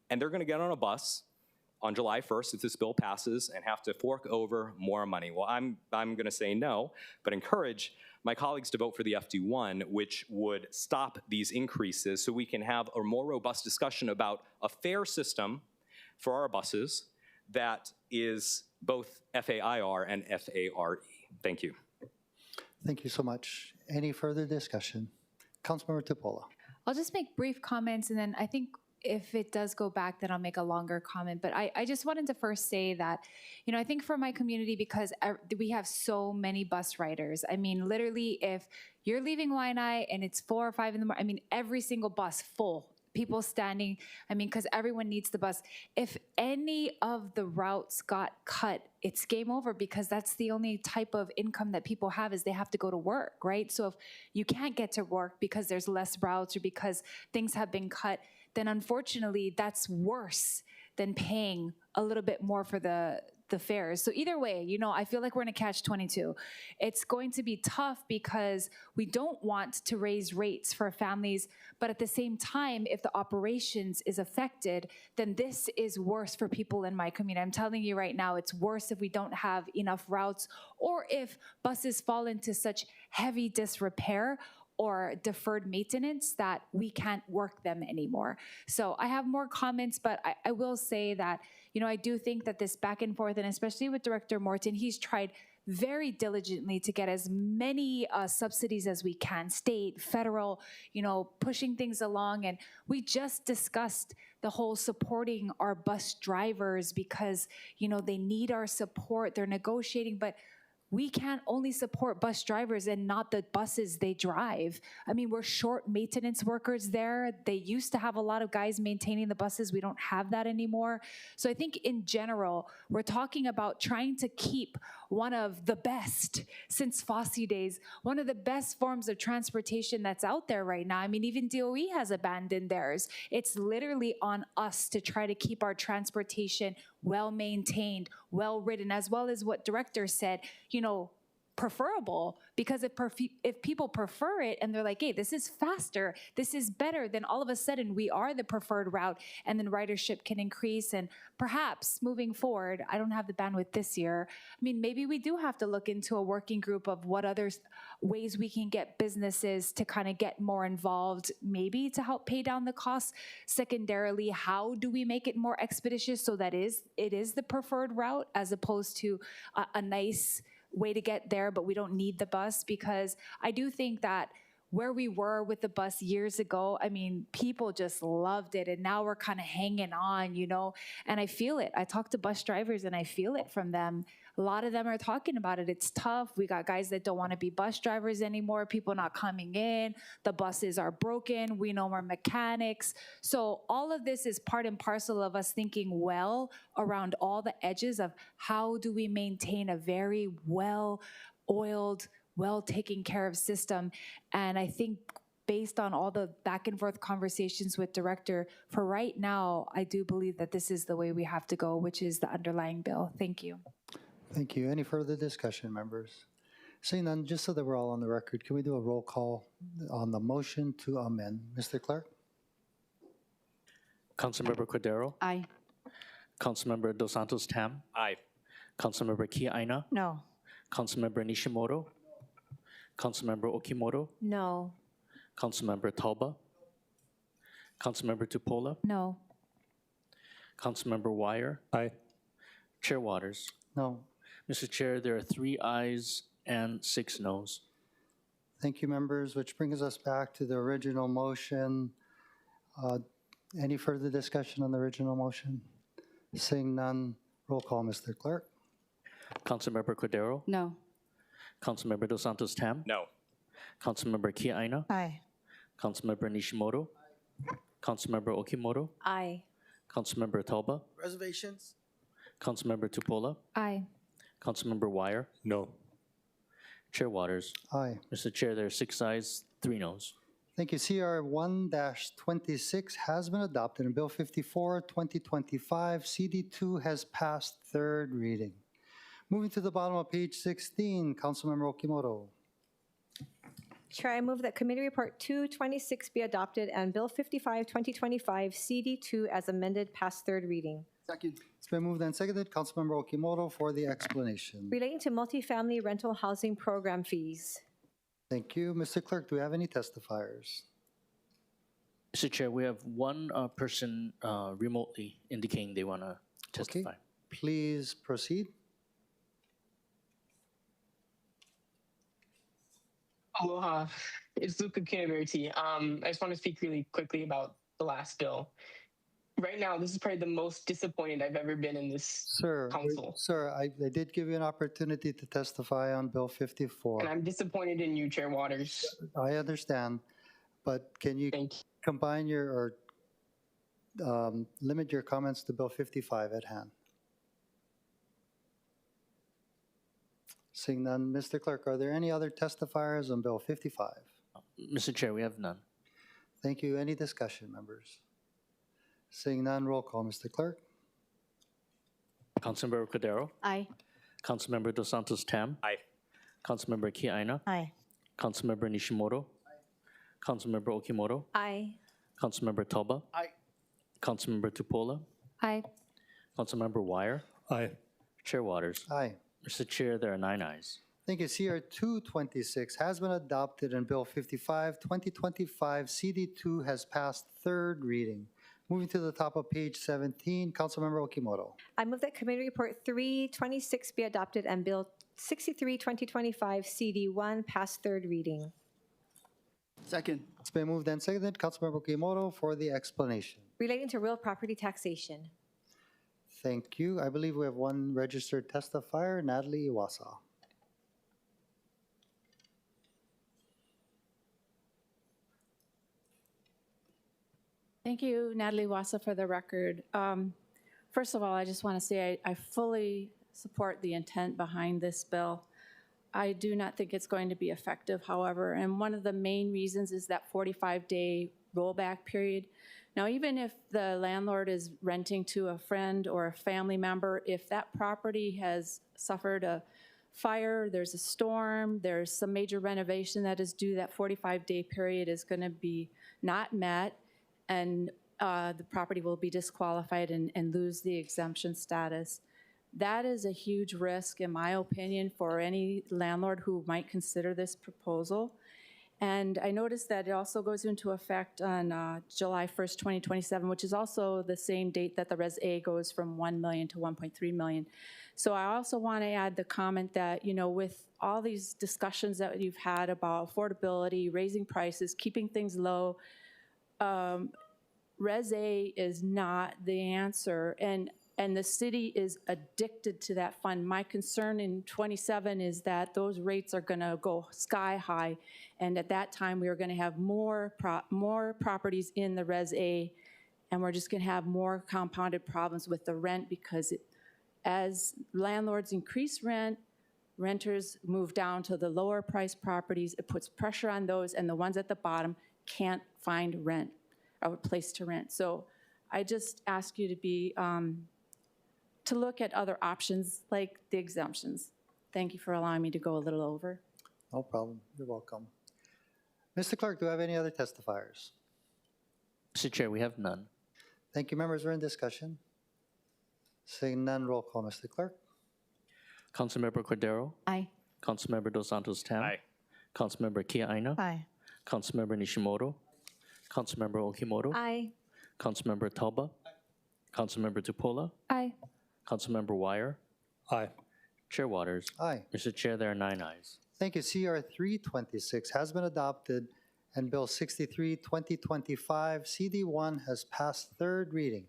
Speaker 4: And they're going to get on a bus on July 1st if this bill passes and have to fork over more money. Well, I'm going to say no, but encourage my colleagues to vote for the FD1, which would stop these increases so we can have a more robust discussion about a fare system for our buses that is both FAIR and FARE. Thank you.
Speaker 1: Thank you so much. Any further discussion? Councilmember Tupola.
Speaker 13: I'll just make brief comments, and then I think if it does go back, then I'll make a longer comment. But I just wanted to first say that, you know, I think for my community, because we have so many bus riders. I mean, literally, if you're leaving Waianae and it's 4 or 5 in the morning, I mean, every single bus full. People standing, I mean, because everyone needs the bus. If any of the routes got cut, it's game over, because that's the only type of income that people have, is they have to go to work, right? So if you can't get to work because there's less routes or because things have been cut, then unfortunately that's worse than paying a little bit more for the fares. So either way, you know, I feel like we're in a catch-22. It's going to be tough because we don't want to raise rates for families, but at the same time, if the operations is affected, then this is worse for people in my community. I'm telling you right now, it's worse if we don't have enough routes, or if buses fall into such heavy disrepair or deferred maintenance that we can't work them anymore. So I have more comments, but I will say that, you know, I do think that this back and forth, and especially with Director Morton, he's tried very diligently to get as many subsidies as we can, state, federal, you know, pushing things along. And we just discussed the whole supporting our bus drivers because, you know, they need our support, they're negotiating, but we can't only support bus drivers and not the buses they drive. I mean, we're short maintenance workers there. They used to have a lot of guys maintaining the buses. We don't have that anymore. So I think in general, we're talking about trying to keep one of the best, since Fosse days, one of the best forms of transportation that's out there right now. I mean, even DOE has abandoned theirs. It's literally on us to try to keep our transportation well-maintained, well-ridden, as well as what Director said, you know, preferable, because if people prefer it and they're like, hey, this is faster, this is better, then all of a sudden we are the preferred route, and then ridership can increase. And perhaps moving forward, I don't have the bandwidth this year. I mean, maybe we do have to look into a working group of what other ways we can get businesses to kind of get more involved, maybe to help pay down the costs. Secondarily, how do we make it more expeditious so that it is the preferred route as opposed to a nice way to get there, but we don't need the bus? Because I do think that where we were with the bus years ago, I mean, people just loved it, and now we're kind of hanging on, you know, and I feel it. I talk to bus drivers and I feel it from them. A lot of them are talking about it. It's tough. We got guys that don't want to be bus drivers anymore, people not coming in, the buses are broken, we know more mechanics. So all of this is part and parcel of us thinking well around all the edges of how do we maintain a very well-oiled, well taken care of system. And I think based on all the back and forth conversations with director, for right now, I do believe that this is the way we have to go, which is the underlying bill. Thank you.
Speaker 1: Thank you. Any further discussion, members? Seeing none, just so that we're all on the record, can we do a roll call on the motion to amend? Mr. Clerk?
Speaker 3: Councilmember Cordero?
Speaker 12: Aye.
Speaker 3: Councilmember Dos Santos Tam?
Speaker 4: Aye.
Speaker 3: Councilmember Kiaina?
Speaker 2: No.
Speaker 3: Councilmember Nishimoto? Councilmember Okimoto?
Speaker 2: No.
Speaker 3: Councilmember Talba? Councilmember Tupola?
Speaker 13: No.
Speaker 3: Councilmember Wire?
Speaker 11: Aye.
Speaker 3: Chair Waters?
Speaker 1: No.
Speaker 3: Mr. Chair, there are 3 ayes and 6 noes.
Speaker 1: Thank you, members, which brings us back to the original motion. Any further discussion on the original motion? Seeing none, roll call, Mr. Clerk.
Speaker 3: Councilmember Cordero?
Speaker 12: No.
Speaker 3: Councilmember Dos Santos Tam?
Speaker 4: No.
Speaker 3: Councilmember Kiaina?
Speaker 2: Aye.
Speaker 3: Councilmember Nishimoto? Councilmember Okimoto?
Speaker 2: Aye.
Speaker 3: Councilmember Talba?
Speaker 14: Reservations?
Speaker 3: Councilmember Tupola?
Speaker 13: Aye.
Speaker 3: Councilmember Wire?
Speaker 11: No.
Speaker 3: Chair Waters?
Speaker 1: Aye.
Speaker 3: Mr. Chair, there are 6 ayes, 3 noes.
Speaker 1: Thank you. CR 1-26 has been adopted, and Bill 54, 2025, CD2 has passed third reading. Moving to the bottom of page 16, Councilmember Okimoto.
Speaker 2: Chair, I move that Committee Report 226 be adopted and Bill 55, 2025, CD2 as amended pass third reading.
Speaker 14: Second.
Speaker 1: It's been moved and seconded. Councilmember Okimoto for the explanation.
Speaker 2: Relating to multifamily rental housing program fees.
Speaker 1: Thank you. Mr. Clerk, do we have any testifiers?
Speaker 3: Mr. Chair, we have one person remotely indicating they want to testify.
Speaker 1: Okay. Please proceed.
Speaker 7: Aloha, it's Luca Kinaverti. I just want to speak really quickly about the last bill. Right now, this is probably the most disappointed I've ever been in this council.
Speaker 1: Sir, I did give you an opportunity to testify on Bill 54.
Speaker 7: And I'm disappointed in you, Chair Waters.
Speaker 1: I understand, but can you combine your, or limit your comments to Bill 55 at hand? Seeing none, Mr. Clerk, are there any other testifiers on Bill 55?
Speaker 3: Mr. Chair, we have none.
Speaker 1: Thank you. Any discussion, members? Seeing none, roll call, Mr. Clerk.
Speaker 3: Councilmember Cordero?
Speaker 12: Aye.
Speaker 3: Councilmember Dos Santos Tam?
Speaker 4: Aye.
Speaker 3: Councilmember Kiaina?
Speaker 2: Aye.
Speaker 3: Councilmember Nishimoto? Councilmember Okimoto?
Speaker 2: Aye.
Speaker 3: Councilmember Talba?
Speaker 14: Aye.
Speaker 3: Councilmember Tupola?
Speaker 13: Aye.
Speaker 3: Councilmember Wire?
Speaker 11: Aye.
Speaker 3: Chair Waters?
Speaker 1: Aye.
Speaker 3: Mr. Chair, there are 9 ayes.
Speaker 1: Thank you. CR 226 has been adopted, and Bill 55, 2025, CD2 has passed third reading. Moving to the top of page 17, Councilmember Okimoto.
Speaker 2: I move that Committee Report 326 be adopted and Bill 63, 2025, CD1 pass third reading.
Speaker 14: Second.
Speaker 1: It's been moved and seconded. Councilmember Okimoto for the explanation.
Speaker 2: Relating to real property taxation.
Speaker 1: Thank you. I believe we have one registered testifier, Natalie Iwasa.
Speaker 15: Thank you, Natalie Wassa, for the record. First of all, I just want to say I fully support the intent behind this bill. I do not think it's going to be effective, however, and one of the main reasons is that 45-day rollback period. Now, even if the landlord is renting to a friend or a family member, if that property has suffered a fire, there's a storm, there's some major renovation that is due, that 45-day period is going to be not met, and the property will be disqualified and lose the exemption status. That is a huge risk, in my opinion, for any landlord who might consider this proposal. And I noticed that it also goes into effect on July 1st, 2027, which is also the same date that the Res A goes from 1 million to 1.3 million. So I also want to add the comment that, you know, with all these discussions that you've had about affordability, raising prices, keeping things low, Res A is not the answer. And the city is addicted to that fund. My concern in 27 is that those rates are going to go sky high, and at that time we are going to have more properties in the Res A, and we're just going to have more compounded problems with the rent, because as landlords increase rent, renters move down to the lower price properties. It puts pressure on those, and the ones at the bottom can't find rent or a place to rent. So I just ask you to be to look at other options like the exemptions. Thank you for allowing me to go a little over.
Speaker 1: No problem. You're welcome. Mr. Clerk, do I have any other testifiers?
Speaker 3: Mr. Chair, we have none.
Speaker 1: Thank you. Members are in discussion. Seeing none, roll call, Mr. Clerk.
Speaker 3: Councilmember Cordero?
Speaker 12: Aye.
Speaker 3: Councilmember Dos Santos Tam?
Speaker 4: Aye.
Speaker 3: Councilmember Kia Aina?
Speaker 15: Aye.
Speaker 3: Councilmember Nishimoto? Councilmember Okimoto?
Speaker 2: Aye.
Speaker 3: Councilmember Talba? Councilmember Tupola?
Speaker 13: Aye.
Speaker 3: Councilmember Wire?
Speaker 11: Aye.
Speaker 3: Chair Waters?
Speaker 1: Aye.
Speaker 3: Mr. Chair, there are 9 ayes.
Speaker 1: Thank you. CR 326 has been adopted, and Bill 63, 2025, CD1 has passed third reading.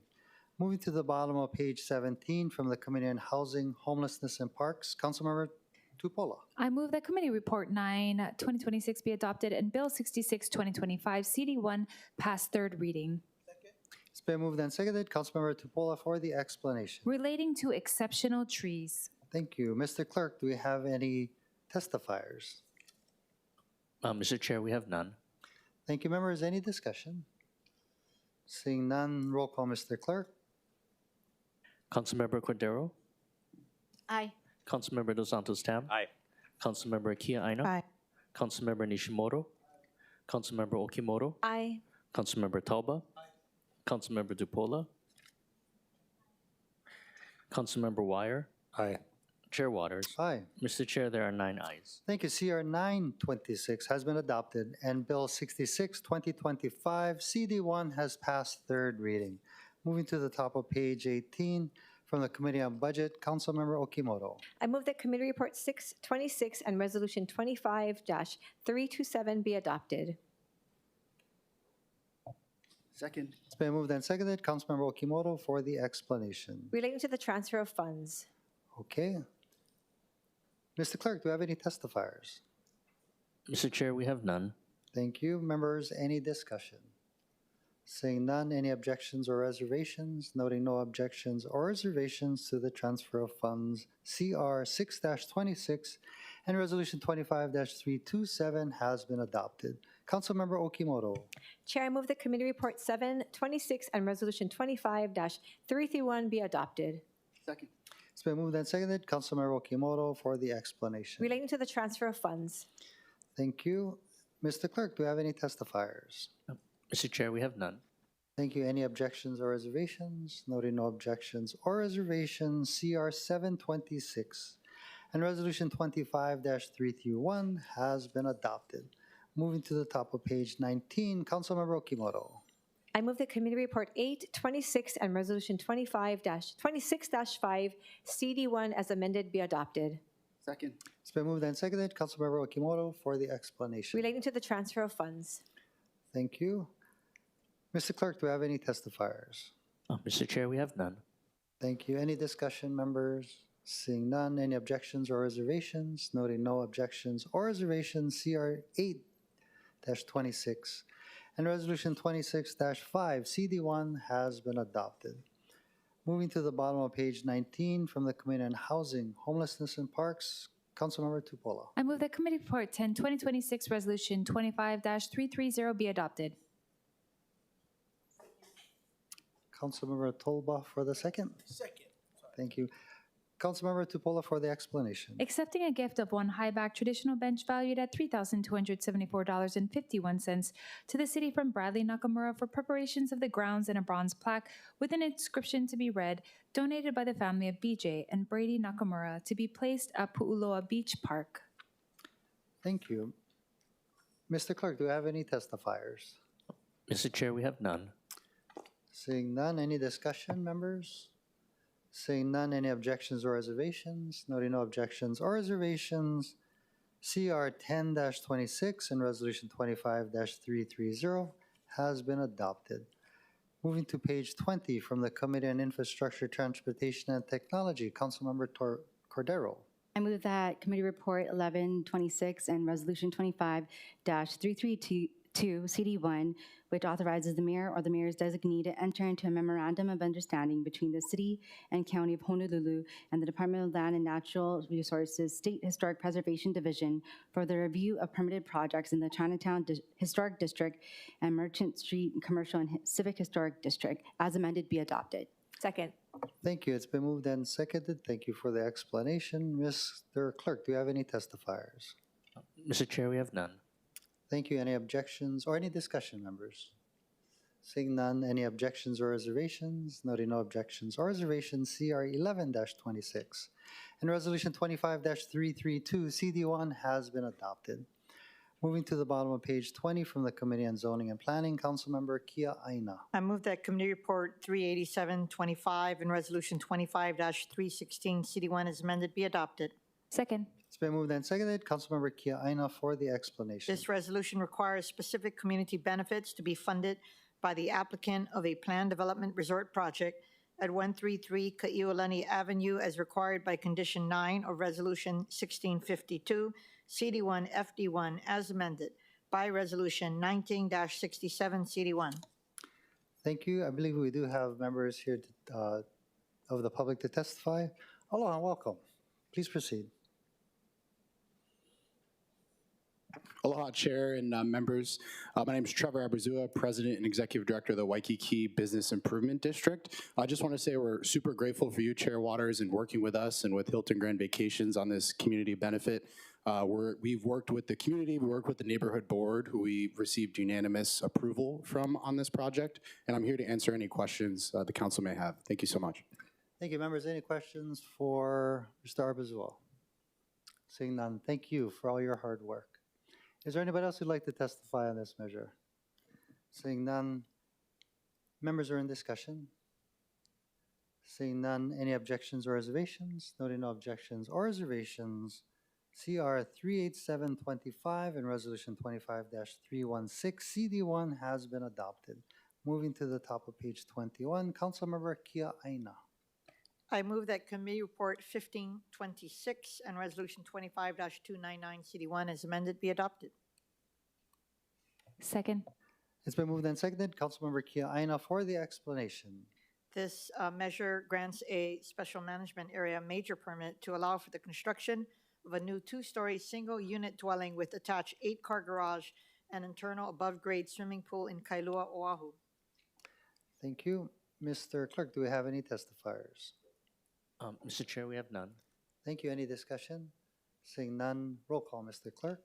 Speaker 1: Moving to the bottom of page 17 from the Committee on Housing, Homelessness, and Parks, Councilmember Tupola.
Speaker 13: I move that Committee Report 9, 2026 be adopted and Bill 66, 2025, CD1 pass third reading.
Speaker 1: It's been moved and seconded. Councilmember Tupola for the explanation.
Speaker 13: Relating to exceptional trees.
Speaker 1: Thank you. Mr. Clerk, do we have any testifiers?
Speaker 3: Mr. Chair, we have none.
Speaker 1: Thank you, members. Any discussion? Seeing none, roll call, Mr. Clerk.
Speaker 3: Councilmember Cordero?
Speaker 12: Aye.
Speaker 3: Councilmember Dos Santos Tam?
Speaker 4: Aye.
Speaker 3: Councilmember Kia Aina?
Speaker 15: Aye.
Speaker 3: Councilmember Nishimoto? Councilmember Okimoto?
Speaker 2: Aye.
Speaker 3: Councilmember Talba? Councilmember Tupola? Councilmember Wire?
Speaker 11: Aye.
Speaker 3: Chair Waters?
Speaker 1: Aye.
Speaker 3: Mr. Chair, there are 9 ayes.
Speaker 1: Thank you. CR 926 has been adopted, and Bill 66, 2025, CD1 has passed third reading. Moving to the top of page 18 from the Committee on Budget, Councilmember Okimoto.
Speaker 2: I move that Committee Report 626 and Resolution 25-327 be adopted.
Speaker 14: Second.
Speaker 1: It's been moved and seconded. Councilmember Okimoto for the explanation.
Speaker 2: Relating to the transfer of funds.
Speaker 1: Okay. Mr. Clerk, do we have any testifiers?
Speaker 3: Mr. Chair, we have none.
Speaker 1: Thank you. Members, any discussion? Seeing none, any objections or reservations? Noting no objections or reservations to the transfer of funds, CR 6-26 and Resolution 25-327 has been adopted. Councilmember Okimoto.
Speaker 2: Chair, I move that Committee Report 726 and Resolution 25-331 be adopted.
Speaker 14: Second.
Speaker 1: It's been moved and seconded. Councilmember Okimoto for the explanation.
Speaker 2: Relating to the transfer of funds.
Speaker 1: Thank you. Mr. Clerk, do we have any testifiers?
Speaker 3: Mr. Chair, we have none.
Speaker 1: Thank you. Any objections or reservations? Noting no objections or reservations, CR 726 and Resolution 25-331 has been adopted. Moving to the top of page 19, Councilmember Okimoto.
Speaker 2: I move that Committee Report 826 and Resolution 26-5 CD1 as amended be adopted.
Speaker 14: Second.
Speaker 1: It's been moved and seconded. Councilmember Okimoto for the explanation.
Speaker 2: Relating to the transfer of funds.
Speaker 1: Thank you. Mr. Clerk, do we have any testifiers?
Speaker 3: Mr. Chair, we have none.
Speaker 1: Thank you. Any discussion, members? Seeing none, any objections or reservations? Noting no objections or reservations, CR 8-26 and Resolution 26-5 CD1 has been adopted. Moving to the bottom of page 19 from the Committee on Housing, Homelessness, and Parks, Councilmember Tupola.
Speaker 13: I move that Committee Report 10, 2026 Resolution 25-330 be adopted.
Speaker 1: Councilmember Tolba for the second.
Speaker 14: Second.
Speaker 1: Thank you. Councilmember Tupola for the explanation.
Speaker 13: Accepting a gift of one high-back traditional bench valued at $3,274.51 to the city from Bradley Nakamura for preparations of the grounds and a bronze plaque with an inscription to be read, donated by the family of BJ and Brady Nakamura to be placed at Pu'uloa Beach Park.
Speaker 1: Thank you. Mr. Clerk, do we have any testifiers?
Speaker 3: Mr. Chair, we have none.
Speaker 1: Seeing none, any discussion, members? Seeing none, any objections or reservations? Noting no objections or reservations, CR 10-26 and Resolution 25-330 has been adopted. Moving to page 20 from the Committee on Infrastructure, Transportation, and Technology, Councilmember Cordero.
Speaker 12: I move that Committee Report 1126 and Resolution 25-332 CD1, which authorizes the mayor or the mayor's designee to enter into a memorandum of understanding between the City and County of Honolulu and the Department of Land and Natural Resources State Historic Preservation Division for the review of permitted projects in the Chinatown Historic District and Merchant Street Commercial and Civic Historic District, as amended, be adopted.
Speaker 2: Second.
Speaker 1: Thank you. It's been moved and seconded. Thank you for the explanation. Mr. Clerk, do you have any testifiers?
Speaker 3: Mr. Chair, we have none.
Speaker 1: Thank you. Any objections or any discussion, members? Seeing none, any objections or reservations? Noting no objections or reservations, CR 11-26 and Resolution 25-332 CD1 has been adopted. Moving to the bottom of page 20 from the Committee on Zoning and Planning, Councilmember Kia Aina.
Speaker 16: I move that Committee Report 38725 and Resolution 25-316 CD1 as amended be adopted.
Speaker 13: Second.
Speaker 1: It's been moved and seconded. Councilmember Kia Aina for the explanation.
Speaker 16: This resolution requires specific community benefits to be funded by the applicant of a planned development resort project at 133 Ka'iolani Avenue as required by Condition 9 of Resolution 1652, CD1 FD1 as amended by Resolution 19-67 CD1.
Speaker 1: Thank you. I believe we do have members here of the public to testify. Aloha, welcome. Please proceed.
Speaker 17: Aloha, Chair and members. My name is Trevor Abrazua, President and Executive Director of the Waikiki Business Improvement District. I just want to say we're super grateful for you, Chair Waters, and working with us and with Hilton Grand Vacations on this community benefit. We've worked with the community, we worked with the neighborhood board, who we received unanimous approval from on this project, and I'm here to answer any questions the council may have. Thank you so much.
Speaker 1: Thank you, members. Any questions for Mr. Abrazua? Seeing none, thank you for all your hard work. Is there anybody else who'd like to testify on this measure? Seeing none, members are in discussion. Seeing none, any objections or reservations? Noting no objections or reservations, CR 38725 and Resolution 25-316 CD1 has been adopted. Moving to the top of page 21, Councilmember Kia Aina.
Speaker 16: I move that Committee Report 1526 and Resolution 25-299 CD1 as amended be adopted.
Speaker 13: Second.
Speaker 1: It's been moved and seconded. Councilmember Kia Aina for the explanation.
Speaker 16: This measure grants a special management area major permit to allow for the construction of a new two-story single-unit dwelling with attached 8-car garage and internal above-grade swimming pool in Kailua, Oʻahu.
Speaker 1: Thank you. Mr. Clerk, do we have any testifiers?
Speaker 3: Mr. Chair, we have none.
Speaker 1: Thank you. Any discussion? Seeing none, roll call, Mr. Clerk.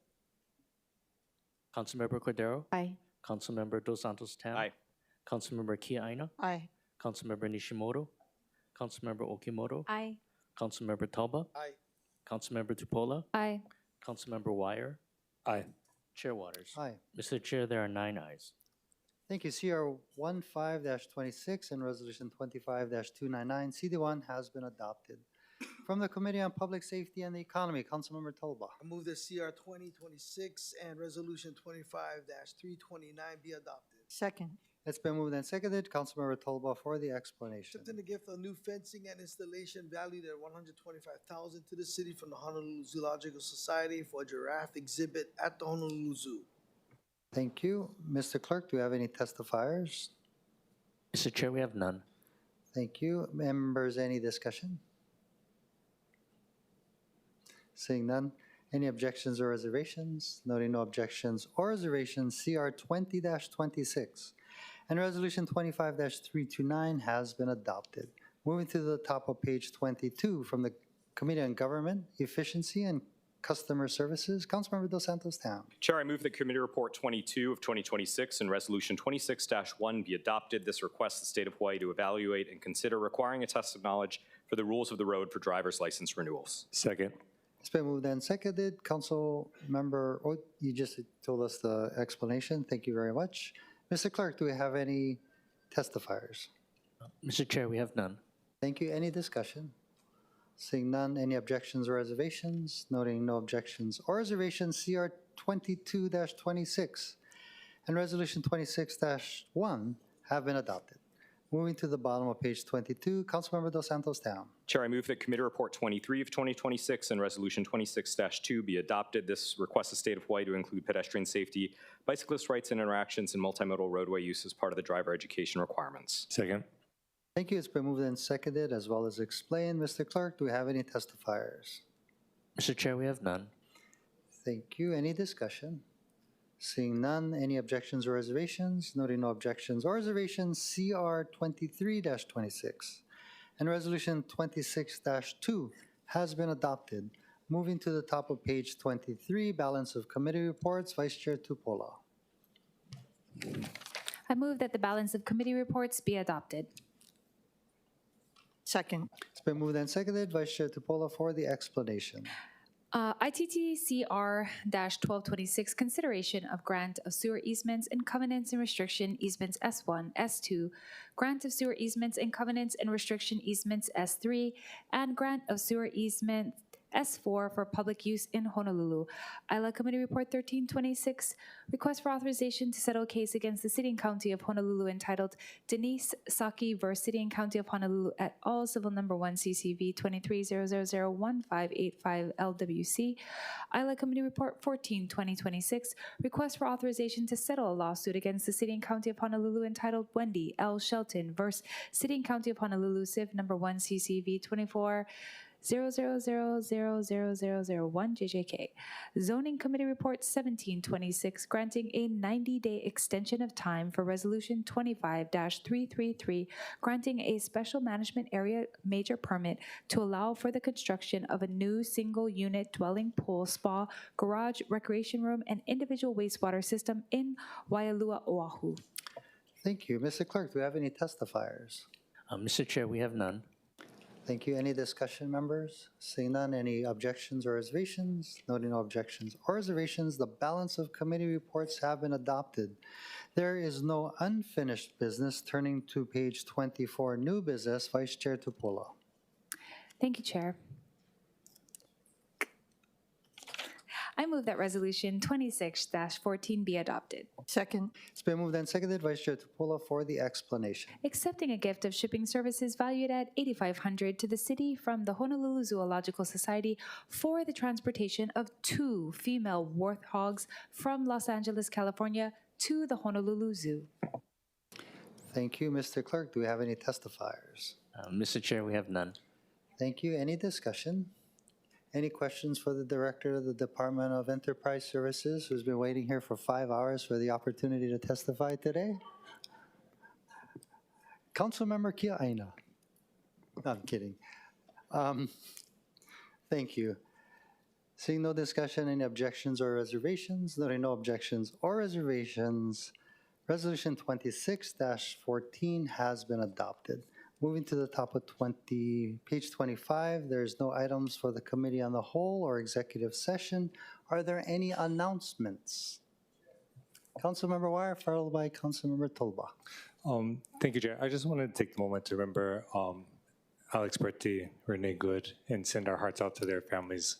Speaker 3: Councilmember Cordero?
Speaker 12: Aye.
Speaker 3: Councilmember Dos Santos Tam?
Speaker 4: Aye.
Speaker 3: Councilmember Kia Aina?
Speaker 16: Aye.
Speaker 3: Councilmember Nishimoto? Councilmember Okimoto?
Speaker 2: Aye.
Speaker 3: Councilmember Talba?
Speaker 14: Aye.
Speaker 3: Councilmember Tupola?
Speaker 13: Aye.
Speaker 3: Councilmember Wire?
Speaker 11: Aye.
Speaker 3: Chair Waters?
Speaker 1: Aye.
Speaker 3: Mr. Chair, there are 9 ayes.
Speaker 1: Thank you. CR 15-26 and Resolution 25-299 CD1 has been adopted. From the Committee on Public Safety and the Economy, Councilmember Talba.
Speaker 14: I move that CR 2026 and Resolution 25-329 be adopted.
Speaker 16: Second.
Speaker 1: It's been moved and seconded. Councilmember Talba for the explanation.
Speaker 14: Accepting the gift of new fencing and installation valued at $125,000 to the city from the Honolulu Zoological Society for a giraffe exhibit at the Honolulu Zoo.
Speaker 1: Thank you. Mr. Clerk, do we have any testifiers?
Speaker 3: Mr. Chair, we have none.
Speaker 1: Thank you. Members, any discussion? Seeing none, any objections or reservations? Noting no objections or reservations, CR 20-26 and Resolution 25-329 has been adopted. Moving to the top of page 22 from the Committee on Government, Efficiency, and Customer Services, Councilmember Dos Santos Town.
Speaker 4: Chair, I move that Committee Report 22 of 2026 and Resolution 26-1 be adopted. This requests the State of Hawaii to evaluate and consider requiring a test of knowledge for the rules of the road for driver's license renewals.
Speaker 11: Second.
Speaker 1: It's been moved and seconded. Council Member, oh, you just told us the explanation. Thank you very much. Mr. Clerk, do we have any testifiers?
Speaker 3: Mr. Chair, we have none.
Speaker 1: Thank you. Any discussion? Seeing none, any objections or reservations? Noting no objections or reservations, CR 22-26 and Resolution 26-1 have been adopted. Moving to the bottom of page 22, Councilmember Dos Santos Town.
Speaker 4: Chair, I move that Committee Report 23 of 2026 and Resolution 26-2 be adopted. This requests the State of Hawaii to include pedestrian safety, bicyclist rights and interactions, and multimodal roadway use as part of the driver education requirements.
Speaker 11: Second.
Speaker 1: Thank you. It's been moved and seconded as well as explained. Mr. Clerk, do we have any testifiers?
Speaker 3: Mr. Chair, we have none.
Speaker 1: Thank you. Any discussion? Seeing none, any objections or reservations? Noting no objections or reservations, CR 23-26 and Resolution 26-2 has been adopted. Moving to the top of page 23, balance of committee reports, Vice Chair Tupola.
Speaker 13: I move that the balance of committee reports be adopted.
Speaker 16: Second.
Speaker 1: It's been moved and seconded. Vice Chair Tupola for the explanation.
Speaker 13: ITT-CR-1226, consideration of grant of sewer easements and covenants and restriction easements S1, S2, grant of sewer easements and covenants and restriction easements S3, and grant of sewer easement S4 for public use in Honolulu. ILA Committee Report 1326, request for authorization to settle a case against the City and County of Honolulu entitled Denise Saki v. City and County of Honolulu et al. Civil Number 1 CCV 23001585 LWC. ILA Committee Report 14-2026, request for authorization to settle a lawsuit against the City and County of Honolulu entitled Wendy L. Shelton v. City and County of Honolulu Civ Number 1 CCV 2400000001 JJK. Zoning Committee Report 1726, granting a 90-day extension of time for Resolution 25-333, granting a special management area major permit to allow for the construction of a new single-unit dwelling pool, spa, garage, recreation room, and individual wastewater system in Waialua, Oʻahu.
Speaker 1: Thank you. Mr. Clerk, do we have any testifiers?
Speaker 3: Mr. Chair, we have none.
Speaker 1: Thank you. Any discussion, members? Seeing none, any objections or reservations? Noting no objections or reservations, the balance of committee reports have been adopted. There is no unfinished business. Turning to page 24, new business, Vice Chair Tupola.
Speaker 13: Thank you, Chair. I move that Resolution 26-14 be adopted.
Speaker 16: Second.
Speaker 1: It's been moved and seconded. Vice Chair Tupola for the explanation.
Speaker 13: Accepting a gift of shipping services valued at $8,500 to the city from the Honolulu Zoological Society for the transportation of 2 female warthogs from Los Angeles, California to the Honolulu Zoo.
Speaker 1: Thank you. Mr. Clerk, do we have any testifiers?
Speaker 3: Mr. Chair, we have none.
Speaker 1: Thank you. Any discussion? Any questions for the Director of the Department of Enterprise Services, who's been waiting here for 5 hours for the opportunity to testify today? Councilmember Kia Aina. No, I'm kidding. Thank you. Seeing no discussion, any objections or reservations? Noting no objections or reservations, Resolution 26-14 has been adopted. Moving to the top of page 25, there's no items for the Committee on the Whole or executive session. Are there any announcements? Councilmember Wire, followed by Councilmember Tolba.
Speaker 11: Thank you, Chair. I just wanted to take the moment to remember Alex Berti, Renee Good, and send our hearts out to their families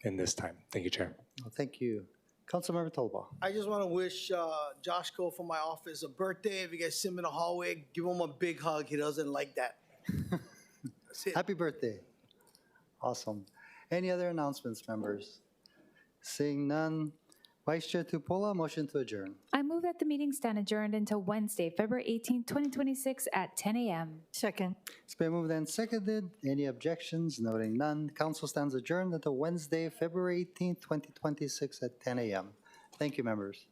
Speaker 11: in this time. Thank you, Chair.
Speaker 1: Well, thank you. Councilmember Tolba.
Speaker 14: I just want to wish Josh Cole from my office a birthday. If you guys see him in the hallway, give him a big hug. He doesn't like that. That's it.
Speaker 1: Happy birthday. Awesome. Any other announcements, members? Seeing none, Vice Chair Tupola, motion to adjourn.
Speaker 13: I move that the meeting stand adjourned until Wednesday, February 18, 2026 at 10 a.m.
Speaker 16: Second.
Speaker 1: It's been moved and seconded. Any objections? Noting none. Council stands adjourned until Wednesday, February 18, 2026 at 10 a.m. Thank you, members.